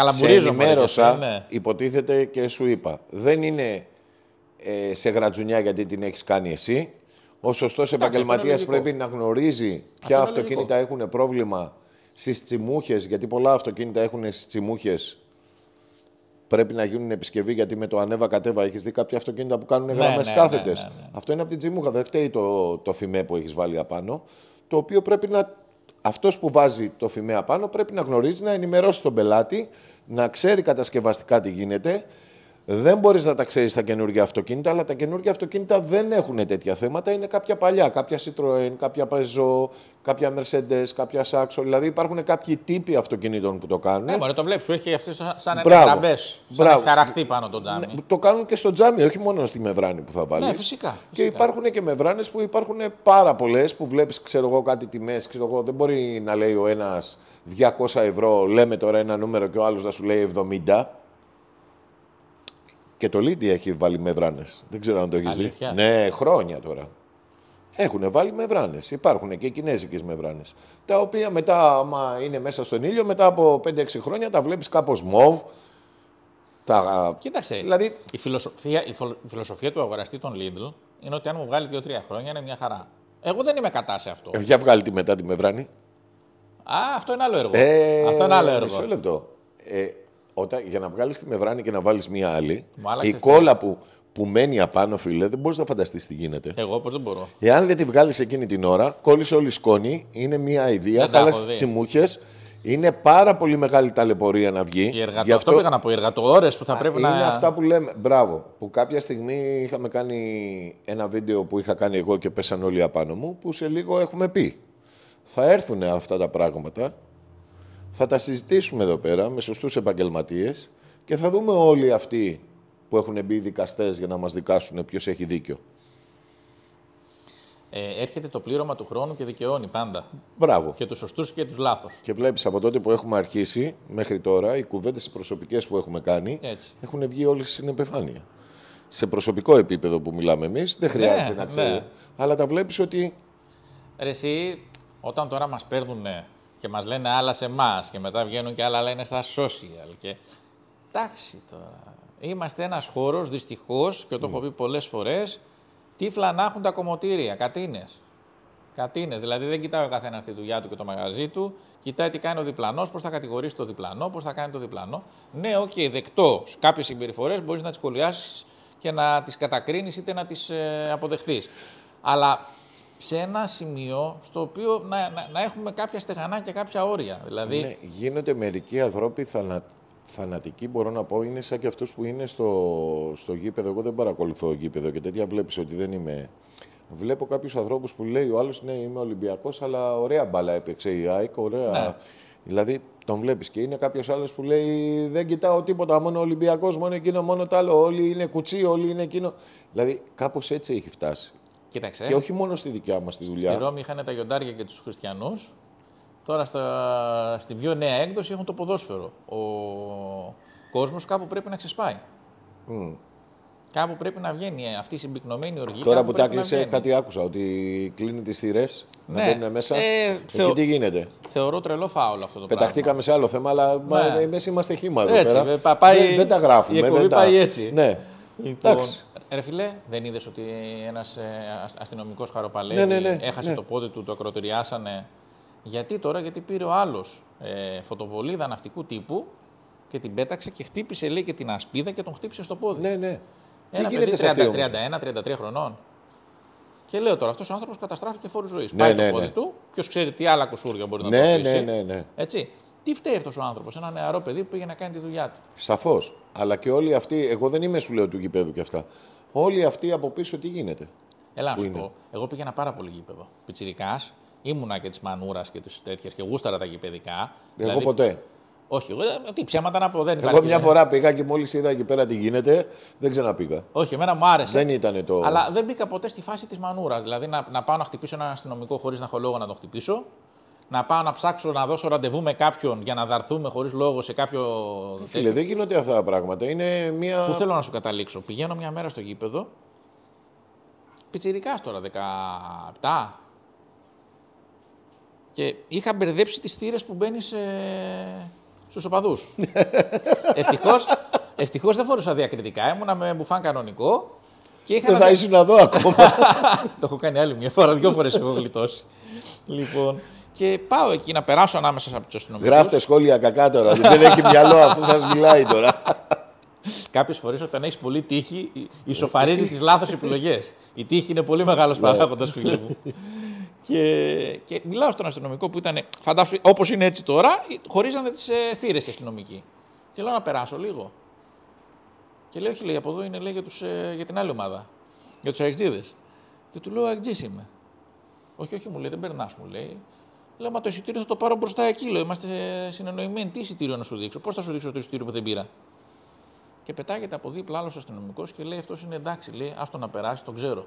σε ενημέρωσα, υποτίθεται και σου είπα, δεν είναι σε γρατζουνιά γιατί την έχεις κάνει εσύ. Ο σωστός επαγγελματίας πρέπει να γνωρίζει ποια αυτοκίνητα έχουν πρόβλημα στις τσιμούχες, γιατί πολλά αυτοκίνητα έχουν στις τσιμούχες. Πρέπει να γίνουν επισκευή, γιατί με το ανέβα-κατέβα έχεις δει κάποια αυτοκίνητα που κάνουν γραμμές κάθετες. Αυτό είναι από την τσιμούχα, δεν φταίει το φημέ που έχεις βάλει απάνω. Το οποίο πρέπει να. Αυτός που βάζει το φημέ απάνω πρέπει να γνωρίζει, να ενημερώσει τον πελάτη, να ξέρει κατασκευαστικά τι γίνεται. Δεν μπορείς να τα ξέρεις τα καινούργια αυτοκίνητα, αλλά τα καινούργια αυτοκίνητα δεν έχουν τέτοια θέματα. Είναι κάποια παλιά, κάποια Citroën, κάποια Peugeot, κάποια Mercedes, κάποια Saxo. Δηλαδή υπάρχουν κάποιοι τύποι αυτοκινήτων που το κάνουν. Ναι, μπορεί το βλέπεις, που έχει αυτές σαν γραμμές, σαν έχει χαραχθεί πάνω το τζάμι. Ναι, το κάνουν και στο τζάμι, όχι μόνο στη μεμβράνη που θα βάλεις. Ναι, φυσικά. Και υπάρχουν και μεμβράνες που υπάρχουν πάρα πολλές, που βλέπεις, ξέρω εγώ, κάτι τιμές. Δεν μπορεί να λέει ο ένας 200 ευρώ, λέμε τώρα ένα νούμερο και ο άλλος να σου λέει 70. Και το Λίντι έχει βάλει μεμβράνες. Δεν ξέρω αν το έχεις δει. Ναι, χρόνια τώρα. Έχουν βάλει μεμβράνες. Υπάρχουν και κινέζικες μεμβράνες. Τα οποία μετά, άμα είναι μέσα στον ήλιο, μετά από 5-6 χρόνια τα βλέπεις κάπως μοβ. Κοίταξε. Δηλαδή... η φιλοσοφία του αγοραστή των Lidl είναι ότι αν μου βγάλει 2-3 χρόνια είναι μια χαρά. Εγώ δεν είμαι κατά σε αυτό. Για βγάλει τη μετά τη μεμβράνη. Αυτό είναι άλλο έργο. Αυτό είναι άλλο έργο. Μισό λεπτό. Για να βγάλεις τη μεμβράνη και να βάλεις μία άλλη, η κόλλα που μένει απάνω, φίλε, δεν μπορείς να φανταστείς τι γίνεται. Εγώ πώς δεν μπορώ. Εάν δεν τη βγάλεις εκείνη την ώρα, κόλλησε όλη η σκόνη, είναι μία ιδέα, χάλασε τις τσιμούχες, είναι πάρα πολύ μεγάλη ταλαιπωρία να βγει. Αυτό πήγα να πω, οι εργατοώρες που θα πρέπει να... Είναι αυτά που λέμε, μπράβο, που κάποια στιγμή είχαμε κάνει ένα βίντεο που είχα κάνει εγώ και πέσαν όλοι απάνω μου, που σε λίγο έχουμε πει. Θα έρθουν αυτά τα πράγματα. Θα τα συζητήσουμε εδώ πέρα με σωστούς επαγγελματίες και θα δούμε όλοι αυτοί που έχουν μπει δικαστές για να μας δικάσουν ποιος έχει δίκιο. Έρχεται το πλήρωμα του χρόνου και δικαιώνει πάντα. Μπράβο. Και τους σωστούς και τους λάθος. Και βλέπεις από τότε που έχουμε αρχίσει μέχρι τώρα, οι κουβέντες προσωπικές που έχουμε κάνει έχουν βγει όλες στην επιφάνεια. Σε προσωπικό επίπεδο που μιλάμε εμείς, δεν χρειάζεται να ξέρει. Ναι. Αλλά τα βλέπεις ότι... Ρε εσύ, όταν τώρα μας παίρνουν και μας λένε άλλα σε εμάς και μετά βγαίνουν και άλλα λένε στα social. Και... εντάξει τώρα. Είμαστε ένας χώρος, δυστυχώς, και το έχω πει πολλές φορές, τύφλα να έχουν τα κομμωτήρια, κατίνες. Κατίνες. Δηλαδή δεν κοιτάει ο καθένας τη δουλειά του και το μαγαζί του, κοιτάει τι κάνει ο διπλανός, πώς θα κατηγορήσει το διπλανό, πώς θα κάνει το διπλανό. Ναι, δεκτό. Κάποιες συμπεριφορές μπορείς να τις σχολιάσεις και να τις κατακρίνεις είτε να τις αποδεχθείς. Αλλά σε ένα σημείο στο οποίο να έχουμε κάποια στεγανά και κάποια όρια. Δηλαδή... Ναι, γίνονται μερικοί ανθρώποι θανατικοί, μπορώ να πω, είναι σαν και αυτούς που είναι στο γήπεδο. Εγώ δεν παρακολουθώ γήπεδο και τέτοια, βλέπεις ότι δεν είμαι... Βλέπω κάποιους ανθρώπους που λέει ο άλλος, ναι, είμαι Ολυμπιακός, αλλά ωραία μπάλα έπαιξε η ΑΕΚ, ωραία... Ναι. Δηλαδή, Τον βλέπεις και είναι κάποιος άλλος που λέει δεν κοιτάω τίποτα, μόνο ο Ολυμπιακός, μόνο εκείνο, μόνο το άλλο. Όλοι είναι κουτσί, όλοι είναι εκείνο. Δηλαδή κάπως έτσι έχει φτάσει. Κοίταξε. Και όχι μόνο στη δικιά μας τη δουλειά. Στη Ρώμη είχαν τα γιοντάρια και τους χριστιανούς. Τώρα στην πιο νέα έκδοση έχουν το ποδόσφαιρο. Ο κόσμος κάπου πρέπει να ξεσπάει. Κάπου πρέπει να βγαίνει αυτή η συμπυκνωμένη οργή. Τώρα που τα κλείσε, κάτι άκουσα, ότι κλείνει τις θύρες, να μπαίνουν μέσα. Εκεί τι γίνεται. Θεωρώ τρελό φάουλ αυτό το Πεταχτήκαμε πράγμα. σε άλλο θέμα, αλλά εμείς είμαστε χήμα εδώ Έτσι, πέρα. πάει, δεν τα γράφουμε. Η εκπομπή πάει έτσι. Ναι. Λοιπόν, ρε φίλε, δεν είδες ότι ένας αστυνομικός χαροπαλεύει, έχασε το πόδι του, το ακροτηριάσανε. Γιατί τώρα, γιατί πήρε ο άλλος φωτοβολίδα ναυτικού τύπου και την πέταξε και χτύπησε, λέει, και την ασπίδα και τον χτύπησε στο πόδι. Ναι. Ένα τι παιδί γίνεται 31-33 χρονών. Και λέω τώρα, αυτός ο άνθρωπος καταστράφηκε φόρου ζωής. Πάει το πόδι του, ποιος ξέρει τι άλλα κουσούρια μπορεί να το αφήσει. Ναι. Έτσι. Τι φταίει αυτός ο άνθρωπος, ένα νεαρό παιδί που πήγε να κάνει τη δουλειά του. Σαφώς. Αλλά και όλοι αυτοί, εγώ δεν είμαι σου λέω του γηπέδου και αυτά. Όλοι αυτοί από πίσω τι γίνεται. Έλα να σου πω, εγώ πήγαινα πάρα πολύ γήπεδο. Πιτσιρικάς, ήμουνα και της μανούρας και της τέτοιας και γούσταρα τα γηπεδικά. Εγώ ποτέ. Όχι, εγώ τι ψέματα να πω, δεν υπάρχει. Εγώ μια φορά πήγα και μόλις είδα εκεί πέρα τι γίνεται, δεν ξαναπήγα. Όχι, εμένα μου άρεσε. Δεν ήταν το. Αλλά δεν μπήκα ποτέ στη φάση της μανούρας. Δηλαδή να πάω να χτυπήσω έναν αστυνομικό χωρίς να έχω λόγο να τον χτυπήσω. Να πάω να ψάξω να δώσω ραντεβού με κάποιον για να δαρθούμε χωρίς λόγο σε κάποιο. Φίλε, δεν γίνονται αυτά τα πράγματα. Είναι μια. Πού θέλω να σου καταλήξω. Πηγαίνω μια μέρα στο γήπεδο. Πιτσιρικάς τώρα, 17. Και είχα μπερδέψει τις θύρες που μπαίνει στους οπαδούς. Ευτυχώς δεν φορούσα διακριτικά. Ήμουνα με μπουφάν κανονικό. Και δεν θα ήσουν εδώ ακόμα. Το έχω κάνει άλλη μια φορά, 2 φορές έχω γλιτώσει. Λοιπόν, και πάω εκεί να περάσω ανάμεσα από τους αστυνομικούς. Γράφτε σχόλια κακά τώρα. Δεν έχει μυαλό, αυτό σας μιλάει τώρα. Κάποιες φορές όταν έχεις πολύ τύχη, ισοφαρίζει τις λάθος επιλογές. Η τύχη είναι πολύ μεγάλος παράγοντας, φίλε μου. Και μιλάω στον αστυνομικό που ήταν, φαντάσου, όπως είναι έτσι τώρα, χωρίζανε τις θύρες οι αστυνομικοί. Και λέω να περάσω λίγο. Και λέει, όχι, λέει, από εδώ είναι, λέει, για την άλλη ομάδα. Για τους αεξτζίδες. Και του λέω, αεξτζής είμαι. Όχι, μου λέει, δεν περνάς, μου λέει. Λέω, μα το εισιτήριο θα το πάρω μπροστά εκεί, λέω, είμαστε συνεννοημένοι. Τι εισιτήριο να σου δείξω, πώς θα σου δείξω το εισιτήριο που δεν πήρα. Και πετάγεται από δίπλα άλλος αστυνομικός και λέει, αυτός είναι εντάξει, λέει, άστο να περάσει, τον ξέρω.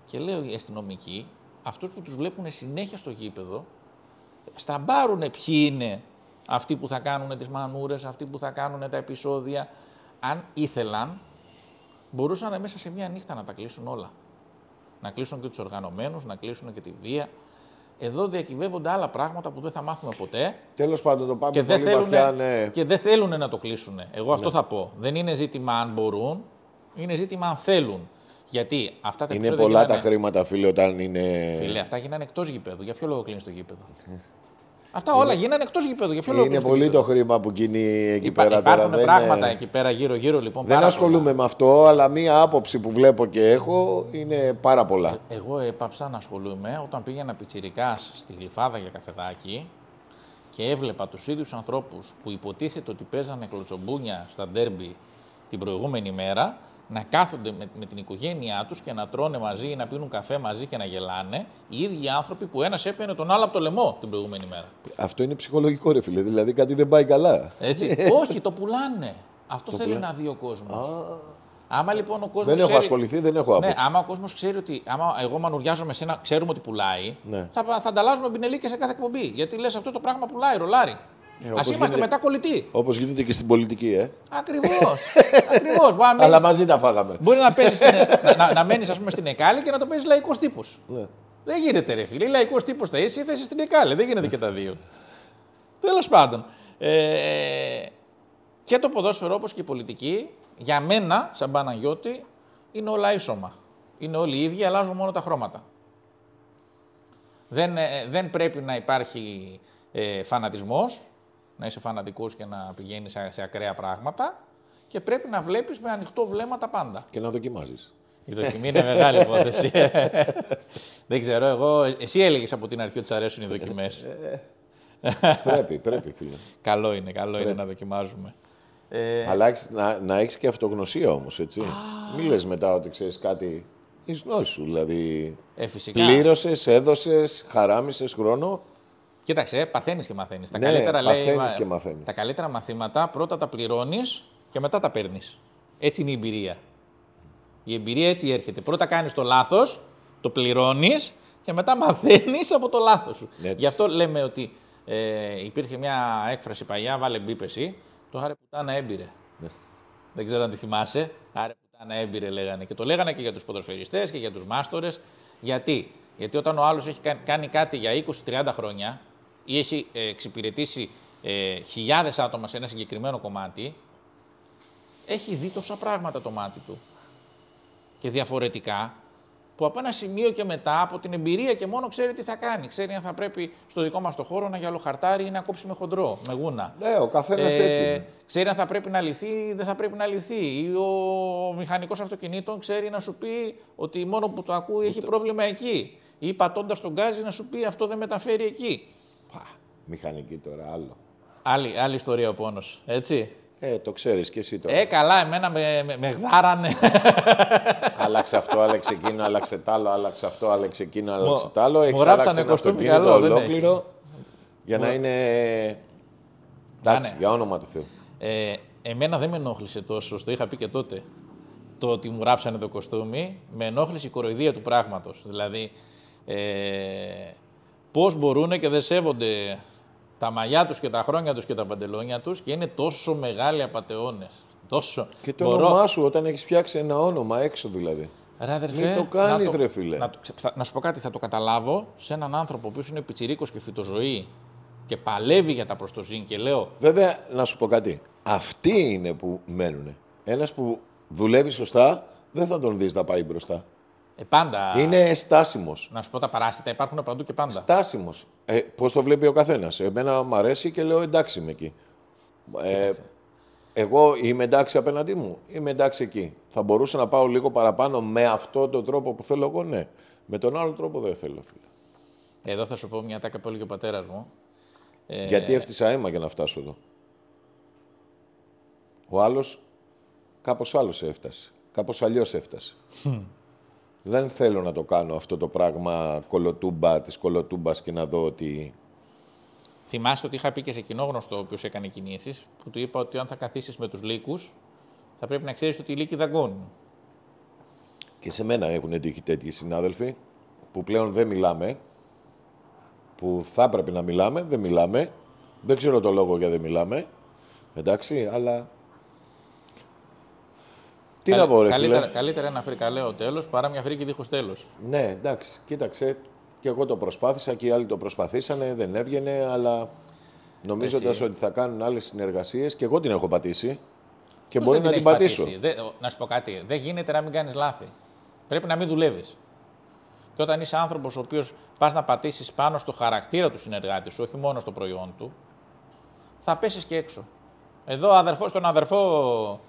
Και λέω, οι αστυνομικοί, αυτούς που τους βλέπουν συνέχεια στο γήπεδο, σταμπάρουν ποιοι είναι αυτοί που θα κάνουν τις μανούρες, αυτοί που θα κάνουν τα επεισόδια. Αν ήθελαν, μπορούσαν μέσα σε μία νύχτα να τα κλείσουν όλα. Να κλείσουν και τους οργανωμένους, να κλείσουν και τη βία. Εδώ διακυβεύονται άλλα πράγματα που δεν θα μάθουμε ποτέ. Τέλος πάντων, το πάμε πολύ βαθιά, ναι. Και δεν θέλουν να το κλείσουν. Εγώ αυτό θα πω. Δεν είναι ζήτημα αν μπορούν, είναι ζήτημα αν θέλουν. Γιατί αυτά τα είναι πολλά τα χρήματα, φίλε, όταν είναι. Φίλε, αυτά γίνανε εκτός γηπέδου. Για ποιο λόγο κλείνει το γήπεδο. Αυτά όλα γίνανε εκτός γηπέδου. Για ποιο λόγο είναι πολύ το χρήμα που κινεί εκεί πέρα. Υπάρχουν τώρα, πράγματα εκεί πέρα γύρω-γύρω. Λοιπόν, δεν ασχολούμαι με αυτό, αλλά μία άποψη που βλέπω και έχω είναι πάρα πολλά. Εγώ έπαψα να ασχολούμαι όταν πήγαινα πιτσιρικάς στη Γλυφάδα για καφεδάκι και έβλεπα τους ίδιους ανθρώπους που υποτίθεται ότι παίζανε κλωτσομπούνια στα ντέρμπι την προηγούμενη μέρα να κάθονται με την οικογένειά τους και να τρώνε μαζί, να πίνουν καφέ μαζί και να γελάνε, οι ίδιοι άνθρωποι που ένας έπαιρνε τον άλλο από το λαιμό την προηγούμενη μέρα. Αυτό είναι ψυχολογικό, ρε φίλε, δηλαδή κάτι δεν πάει καλά. Έτσι. Όχι, το πουλάνε. Αυτό θέλει να δει ο κόσμος. Άμα λοιπόν ο κόσμος. Δεν έχω ασχοληθεί, δεν έχω άποψη. Ναι, άμα ο κόσμος ξέρει ότι. Άμα εγώ μανουριάζω με σένα, ξέρουμε ότι πουλάει, ναι. θα ανταλλάζουμε μπινελίκες σε κάθε εκπομπή. Γιατί λες αυτό το πράγμα πουλάει, ρολάρει. Ας είμαστε μετά κολλητοί. Όπως γίνεται και στην πολιτική, Ακριβώς. Ακριβώς. Αλλά μαζί τα φάγαμε. Μπορεί να μένεις, ας πούμε, στην Εκάλη και να το παίζεις λαϊκός τύπος. Ναι. Δεν γίνεται, ρε φίλε. Λαϊκός τύπος θα είσαι ή θα είσαι στην Εκάλη. Δεν γίνεται και τα δύο. Τέλος πάντων. Και το ποδόσφαιρο, όπως και η πολιτική, για μένα, σαν Παναγιώτη, είναι όλα ίσωμα. Είναι όλοι οι ίδιοι, αλλάζουν μόνο τα χρώματα. Δεν πρέπει να υπάρχει φανατισμός, να είσαι φανατικός και να πηγαίνεις σε ακραία πράγματα και πρέπει να βλέπεις με ανοιχτό βλέμμα τα πάντα. Και να δοκιμάζεις. Η δοκιμή είναι μεγάλη υπόθεση. Δεν ξέρω, εσύ έλεγες από την αρχή ότι σ' αρέσουν οι δοκιμές. Πρέπει, φίλε. Καλό είναι να δοκιμάζουμε. Αλλά να έχεις και αυτογνωσία όμως, έτσι. Μην λες μετά ότι ξέρεις κάτι εις γνώση σου, δηλαδή φυσικά. Πλήρωσες, έδωσες, χαράμισες χρόνο. Κοίταξε, παθαίνεις και μαθαίνεις. Ναι, παθαίνεις και μαθαίνεις. Τα καλύτερα μαθήματα πρώτα τα πληρώνεις και μετά τα παίρνεις. Έτσι είναι η εμπειρία. Η εμπειρία έτσι έρχεται. Πρώτα κάνεις το λάθος, το πληρώνεις και μετά μαθαίνεις από το λάθος σου. Έτσι. Γι' αυτό λέμε ότι υπήρχε μια έκφραση παλιά, βάλε μπίπ εσύ, το άρε πουτάνα έμπειρε. Ναι. Δεν ξέρω αν τη θυμάσαι. Άρε πουτάνα έμπειρε λέγανε. Και το λέγανε και για τους ποδοσφαιριστές και για τους μάστορες. Γιατί όταν ο άλλος έχει κάνει κάτι για 20-30 χρόνια ή έχει εξυπηρετήσει χιλιάδες άτομα σε ένα συγκεκριμένο κομμάτι, έχει δει τόσα πράγματα το μάτι του και διαφορετικά, που από ένα σημείο και μετά, από την εμπειρία και μόνο ξέρει τι θα κάνει. Ξέρει αν θα πρέπει στο δικό μας το χώρο να γυαλοχαρτάρει ή να κόψει με χοντρό, με γούνα. Ναι, ο καθένας έτσι είναι. Ξέρει αν θα πρέπει να λυθεί ή δεν θα πρέπει να λυθεί. Ή ο μηχανικός αυτοκινήτων ξέρει να σου πει ότι μόνο που το ακούει έχει πρόβλημα εκεί. Ή πατώντας τον γκάζι να σου πει αυτό δεν μεταφέρει εκεί. Μηχανική τώρα, άλλο. Άλλη ιστορία ο πόνος, έτσι. Το ξέρεις και εσύ τώρα. Καλά, εμένα με γδάρανε. Άλλαξε αυτό, άλλαξε εκείνο, άλλαξε τ' άλλο, άλλαξε αυτό, άλλαξε εκείνο, άλλαξε τ' άλλο. Έχεις ράψανε αλλάξει ένα κοστούμι αυτοκίνητο καλό, δεν ολόκληρο για να είναι... Εντάξει, για όνομα του Θεού. Εμένα δεν με ενόχλησε τόσο, το είχα πει και τότε, το ότι μου ράψανε το κοστούμι. Με ενόχλησε η κοροϊδία του πράγματος. Δηλαδή, πώς μπορούν και δεν σέβονται τα μαλλιά τους και τα χρόνια τους και τα παντελόνια τους και είναι τόσο μεγάλοι απατεώνες. Τόσο. Και το όνομά σου όταν έχεις φτιάξει ένα όνομα έξω δηλαδή. Ρε αδερφέ, μην το κάνεις ρε φίλε. Να σου πω κάτι, θα το καταλάβω σε έναν άνθρωπο που είναι πιτσιρίκος και φυτοζωή και παλεύει για τα προστοζήν και λέω... Βέβαια, να σου πω κάτι. Αυτοί είναι που μένουνε. Ένας που δουλεύει σωστά δεν θα τον δεις να πάει μπροστά. Πάντα. Είναι στάσιμος. Να σου πω τα παράσιτα υπάρχουν παντού και πάντα. Στάσιμος. Πώς το βλέπει ο καθένας. Εμένα μου αρέσει και λέω εντάξει είμαι εκεί. Εγώ είμαι εντάξει απέναντί μου, είμαι εντάξει εκεί. Θα μπορούσα να πάω λίγο παραπάνω με αυτόν τον τρόπο που θέλω εγώ, ναι. Με τον άλλο τρόπο δεν θέλω, φίλε. Εδώ θα σου πω μια τάκα που έλεγε ο πατέρας μου. Γιατί έφτιασα αίμα για να φτάσω εδώ. Ο άλλος κάπως άλλος έφτασε. Κάπως αλλιώς έφτασε. Δεν θέλω να το κάνω αυτό το πράγμα κολοτούμπα της κολοτούμπας και να δω ότι... Θυμάσαι ότι είχα πει και σε κοινό γνωστό, ο οποίος έκανε κινήσεις, που του είπα ότι αν θα καθίσεις με τους λύκους, θα πρέπει να ξέρεις ότι οι λύκοι δαγκώνουν. Και σε μένα έχουν τύχει τέτοιοι συνάδελφοι, που πλέον δεν μιλάμε, που θα έπρεπε να μιλάμε, δεν μιλάμε. Δεν ξέρω το λόγο για δεν μιλάμε, εντάξει, αλλά... Τι να πω, ρε φίλε. Καλύτερα ένα φρικαλαίο τέλος παρά μια φρίκη δίχως τέλος. Ναι, εντάξει, κοίταξε. Και εγώ το προσπάθησα και οι άλλοι το προσπαθήσανε, δεν έβγαινε, αλλά νομίζοντας ότι θα κάνουν άλλες συνεργασίες και εγώ την έχω πατήσει και μπορεί να την πατήσω. Να σου πω κάτι, δεν γίνεται να μην κάνεις λάθη. Πρέπει να μην δουλεύεις. Και όταν είσαι άνθρωπος ο οποίος πας να πατήσεις πάνω στο χαρακτήρα του συνεργάτη σου, όχι μόνο στο προϊόν του, θα πέσεις και έξω. Εδώ αδερφός τον αδερφό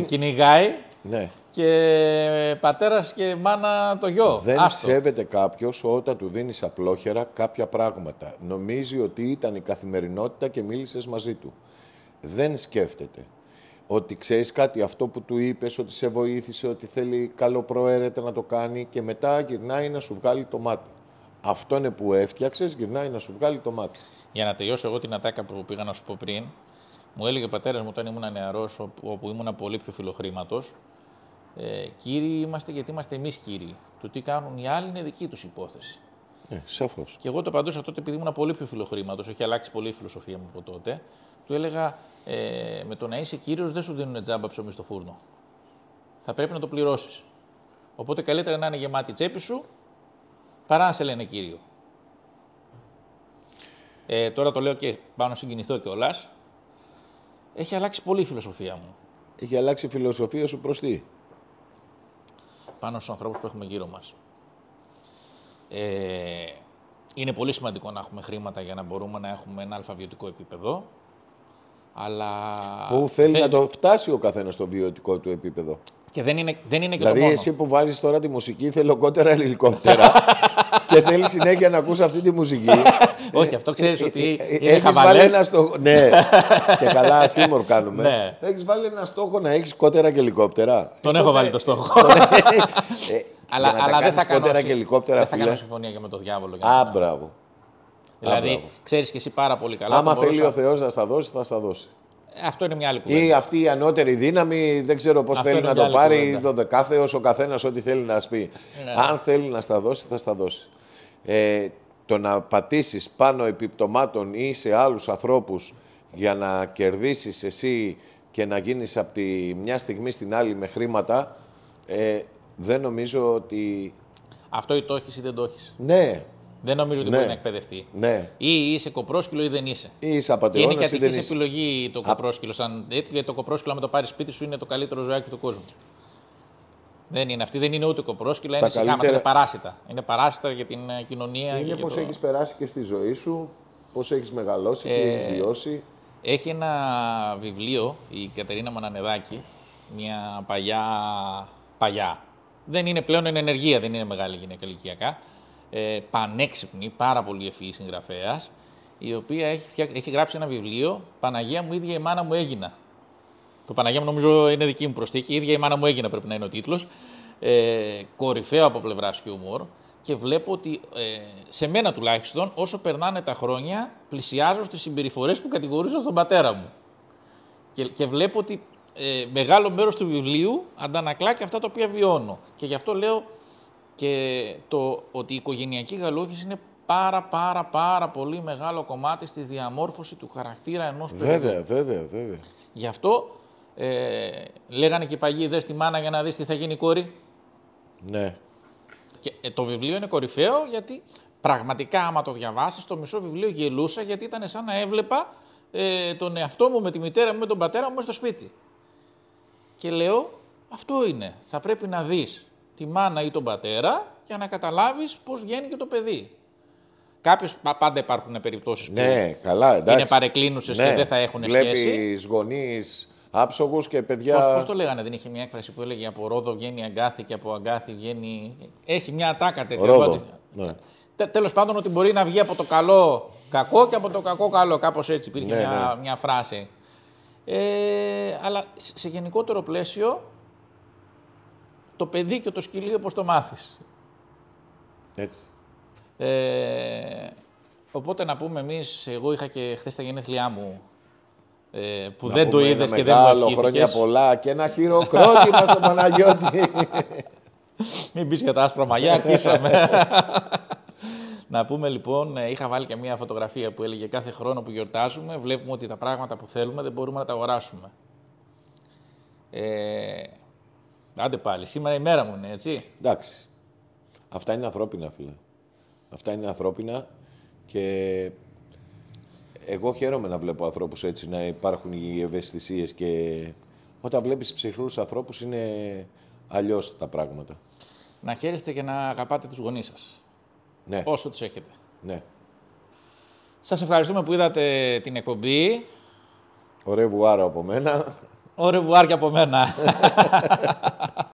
κυνηγάει. Ναι. Και πατέρας και μάνα το γιο. Δεν σέβεται κάποιος όταν του δίνεις απλόχερα κάποια πράγματα. Νομίζει ότι ήταν η καθημερινότητα και μίλησες μαζί του. Δεν σκέφτεται ότι ξέρεις κάτι, αυτό που του είπες, ότι σε βοήθησε, ότι θέλει καλοπροαίρετα να το κάνει και μετά γυρνάει να σου βγάλει το μάτι. Αυτό είναι που έφτιαξες, γυρνάει να σου βγάλει το μάτι. Για να τελειώσω εγώ την ατάκα που πήγα να σου πω πριν, μου έλεγε ο πατέρας μου όταν ήμουν νεαρός, όπου ήμουν πολύ πιο φιλοχρήματος, κύριοι είμαστε γιατί είμαστε εμείς κύριοι. Το τι κάνουν οι άλλοι είναι δική τους υπόθεση. Σαφώς. Και εγώ το απαντούσα τότε επειδή ήμουν πολύ πιο φιλοχρήματος, έχει αλλάξει πολύ η φιλοσοφία μου από τότε. Του έλεγα με το να είσαι κύριος δεν σου δίνουν τζάμπα ψωμί στο φούρνο. Θα πρέπει να το πληρώσεις. Οπότε καλύτερα να είναι γεμάτη η τσέπη σου παρά να σε λένε κύριο. Τώρα το λέω και πάω να συγκινηθώ κιόλας. Έχει αλλάξει πολύ η φιλοσοφία μου. Έχει αλλάξει η φιλοσοφία σου προς τι? Πάνω στους ανθρώπους που έχουμε γύρω μας. Είναι πολύ σημαντικό να έχουμε χρήματα για να μπορούμε να έχουμε ένα αλφαβιωτικό επίπεδο. Αλλά... Που θέλει να το φτάσει ο καθένας στο βιωτικό του επίπεδο. Και δεν είναι και δηλαδή, το μόνο. Δηλαδή εσύ που βάζεις τώρα τη μουσική θέλω κότερα ελικόπτερα και θέλεις συνέχεια να ακούς αυτή τη μουσική. Όχι, αυτό ξέρεις ότι είναι έχεις χαβαλές. βάλει ένα στόχο. Ναι, και καλά χιούμορ κάνουμε. Ναι. Έχεις βάλει ένα στόχο να έχεις κότερα και ελικόπτερα. Τον έχω βάλει το στόχο. Αλλά δεν θα κάνω συμφωνία και με το διάβολο. Α, μπράβο. Δηλαδή, ξέρεις και εσύ πάρα πολύ καλά. Άμα θέλει ο Θεός να στα δώσει, θα στα δώσει. Αυτό είναι μια άλλη κουβέντα. Ή αυτή η ανώτερη δύναμη, δεν ξέρω πώς θέλει να το πάρει, δωδεκάθεος, ο καθένας ό,τι θέλει να πει. Ναι. Αν θέλει να στα δώσει, θα στα δώσει. Το να πατήσεις πάνω επιπτωμάτων ή σε άλλους ανθρώπους για να κερδίσεις εσύ και να γίνεις από τη μια στιγμή στην άλλη με χρήματα, δεν νομίζω ότι... Αυτό ή το έχεις ή δεν το έχεις. Ναι. Δεν νομίζω ότι μπορεί να εκπαιδευτεί. Ναι. Ή είσαι κοπρόσκυλο ή δεν είσαι. Ή είσαι απατεώνας ή δεν είσαι. Είναι κατοικής επιλογή το κοπρόσκυλο. Σαν τέτοιο, γιατί το κοπρόσκυλο, αν το πάρει σπίτι σου, είναι το καλύτερο ζωάκι του κόσμου. Δεν είναι αυτή, δεν είναι ούτε κοπρόσκυλα, είναι σιγάματα, είναι παράσιτα. Είναι παράσιτα για την κοινωνία. Είναι πώς έχεις περάσει και στη ζωή σου, πώς έχεις μεγαλώσει, τι έχεις βιώσει. Έχει ένα βιβλίο η Κατερίνα Μονανεδάκη, μια παλιά. Δεν είναι πλέον εν ενεργεία, δεν είναι μεγάλη γυναίκα ηλικιακά. Πανέξυπνη, πάρα πολύ ευφυή συγγραφέας, η οποία έχει γράψει ένα βιβλίο «Παναγία μου, ίδια η μάνα μου έγινα». Το Παναγία μου νομίζω είναι δική μου προσθήκη, η ίδια η μάνα μου έγινα πρέπει να είναι ο τίτλος. Κορυφαίο από πλευράς χιούμορ, και βλέπω ότι σε μένα τουλάχιστον, όσο περνάνε τα χρόνια, πλησιάζω στις συμπεριφορές που κατηγορούσα στον πατέρα μου. Και βλέπω ότι μεγάλο μέρος του βιβλίου αντανακλά και αυτά τα οποία βιώνω. Και γι' αυτό λέω και ότι η οικογενειακή γαλούχηση είναι πάρα πολύ μεγάλο κομμάτι στη διαμόρφωση του χαρακτήρα ενός παιδιού. Βέβαια. Γι' αυτό λέγανε και οι παγιοί, δες τη μάνα για να δεις τι θα γίνει η κόρη. Ναι. Και το βιβλίο είναι κορυφαίο, γιατί πραγματικά άμα το διαβάσεις, το μισό βιβλίο γελούσα, γιατί ήταν σαν να έβλεπα τον εαυτό μου με τη μητέρα μου, με τον πατέρα μου στο σπίτι. Και λέω, αυτό είναι. Θα πρέπει να δεις τη μάνα ή τον πατέρα για να καταλάβεις πώς βγαίνει και το παιδί. Κάποιες πάντα υπάρχουν περιπτώσεις που είναι παρεκκλίνουσες και δεν θα έχουν σχέση. Βλέπεις γονείς άψογους και παιδιά... Πώς το λέγανε, δεν είχε μια έκφραση που έλεγε από ρόδο βγαίνει αγκάθι και από αγκάθι βγαίνει... Έχει μια ατάκα τέτοια. Ρόδο, ναι. Τέλος πάντων, ότι μπορεί να βγει από το καλό κακό και από το κακό καλό. Κάπως έτσι υπήρχε μια φράση. Αλλά σε γενικότερο πλαίσιο, το παιδί και το σκυλί όπως το μάθεις. Έτσι. Οπότε να πούμε εμείς, εγώ είχα και χθες τα γενέθλιά μου, που δεν το είδες και δεν μου ευχήθηκες. Χρόνια πολλά και ένα χειροκρότημα στον Παναγιώτη. Μην πεις για τα άσπρα μαλλιά, αρχίσαμε. Να πούμε λοιπόν, είχα βάλει και μια φωτογραφία που έλεγε κάθε χρόνο που γιορτάζουμε, βλέπουμε ότι τα πράγματα που θέλουμε δεν μπορούμε να τα αγοράσουμε. Άντε πάλι, σήμερα η μέρα μου είναι, έτσι. Εντάξει. Αυτά είναι ανθρώπινα, φίλε. Αυτά είναι ανθρώπινα και εγώ χαίρομαι να βλέπω ανθρώπους έτσι, να υπάρχουν οι ευαισθησίες και όταν βλέπεις ψυχρούς ανθρώπους είναι αλλιώς τα πράγματα. Να χαίρεστε και να αγαπάτε τους γονείς σας. Ναι. Όσο τους έχετε. Ναι. Σας ευχαριστούμε που είδατε την εκπομπή. Ω ρεβουάρ από μένα. Ω ρεβουάρ και από μένα.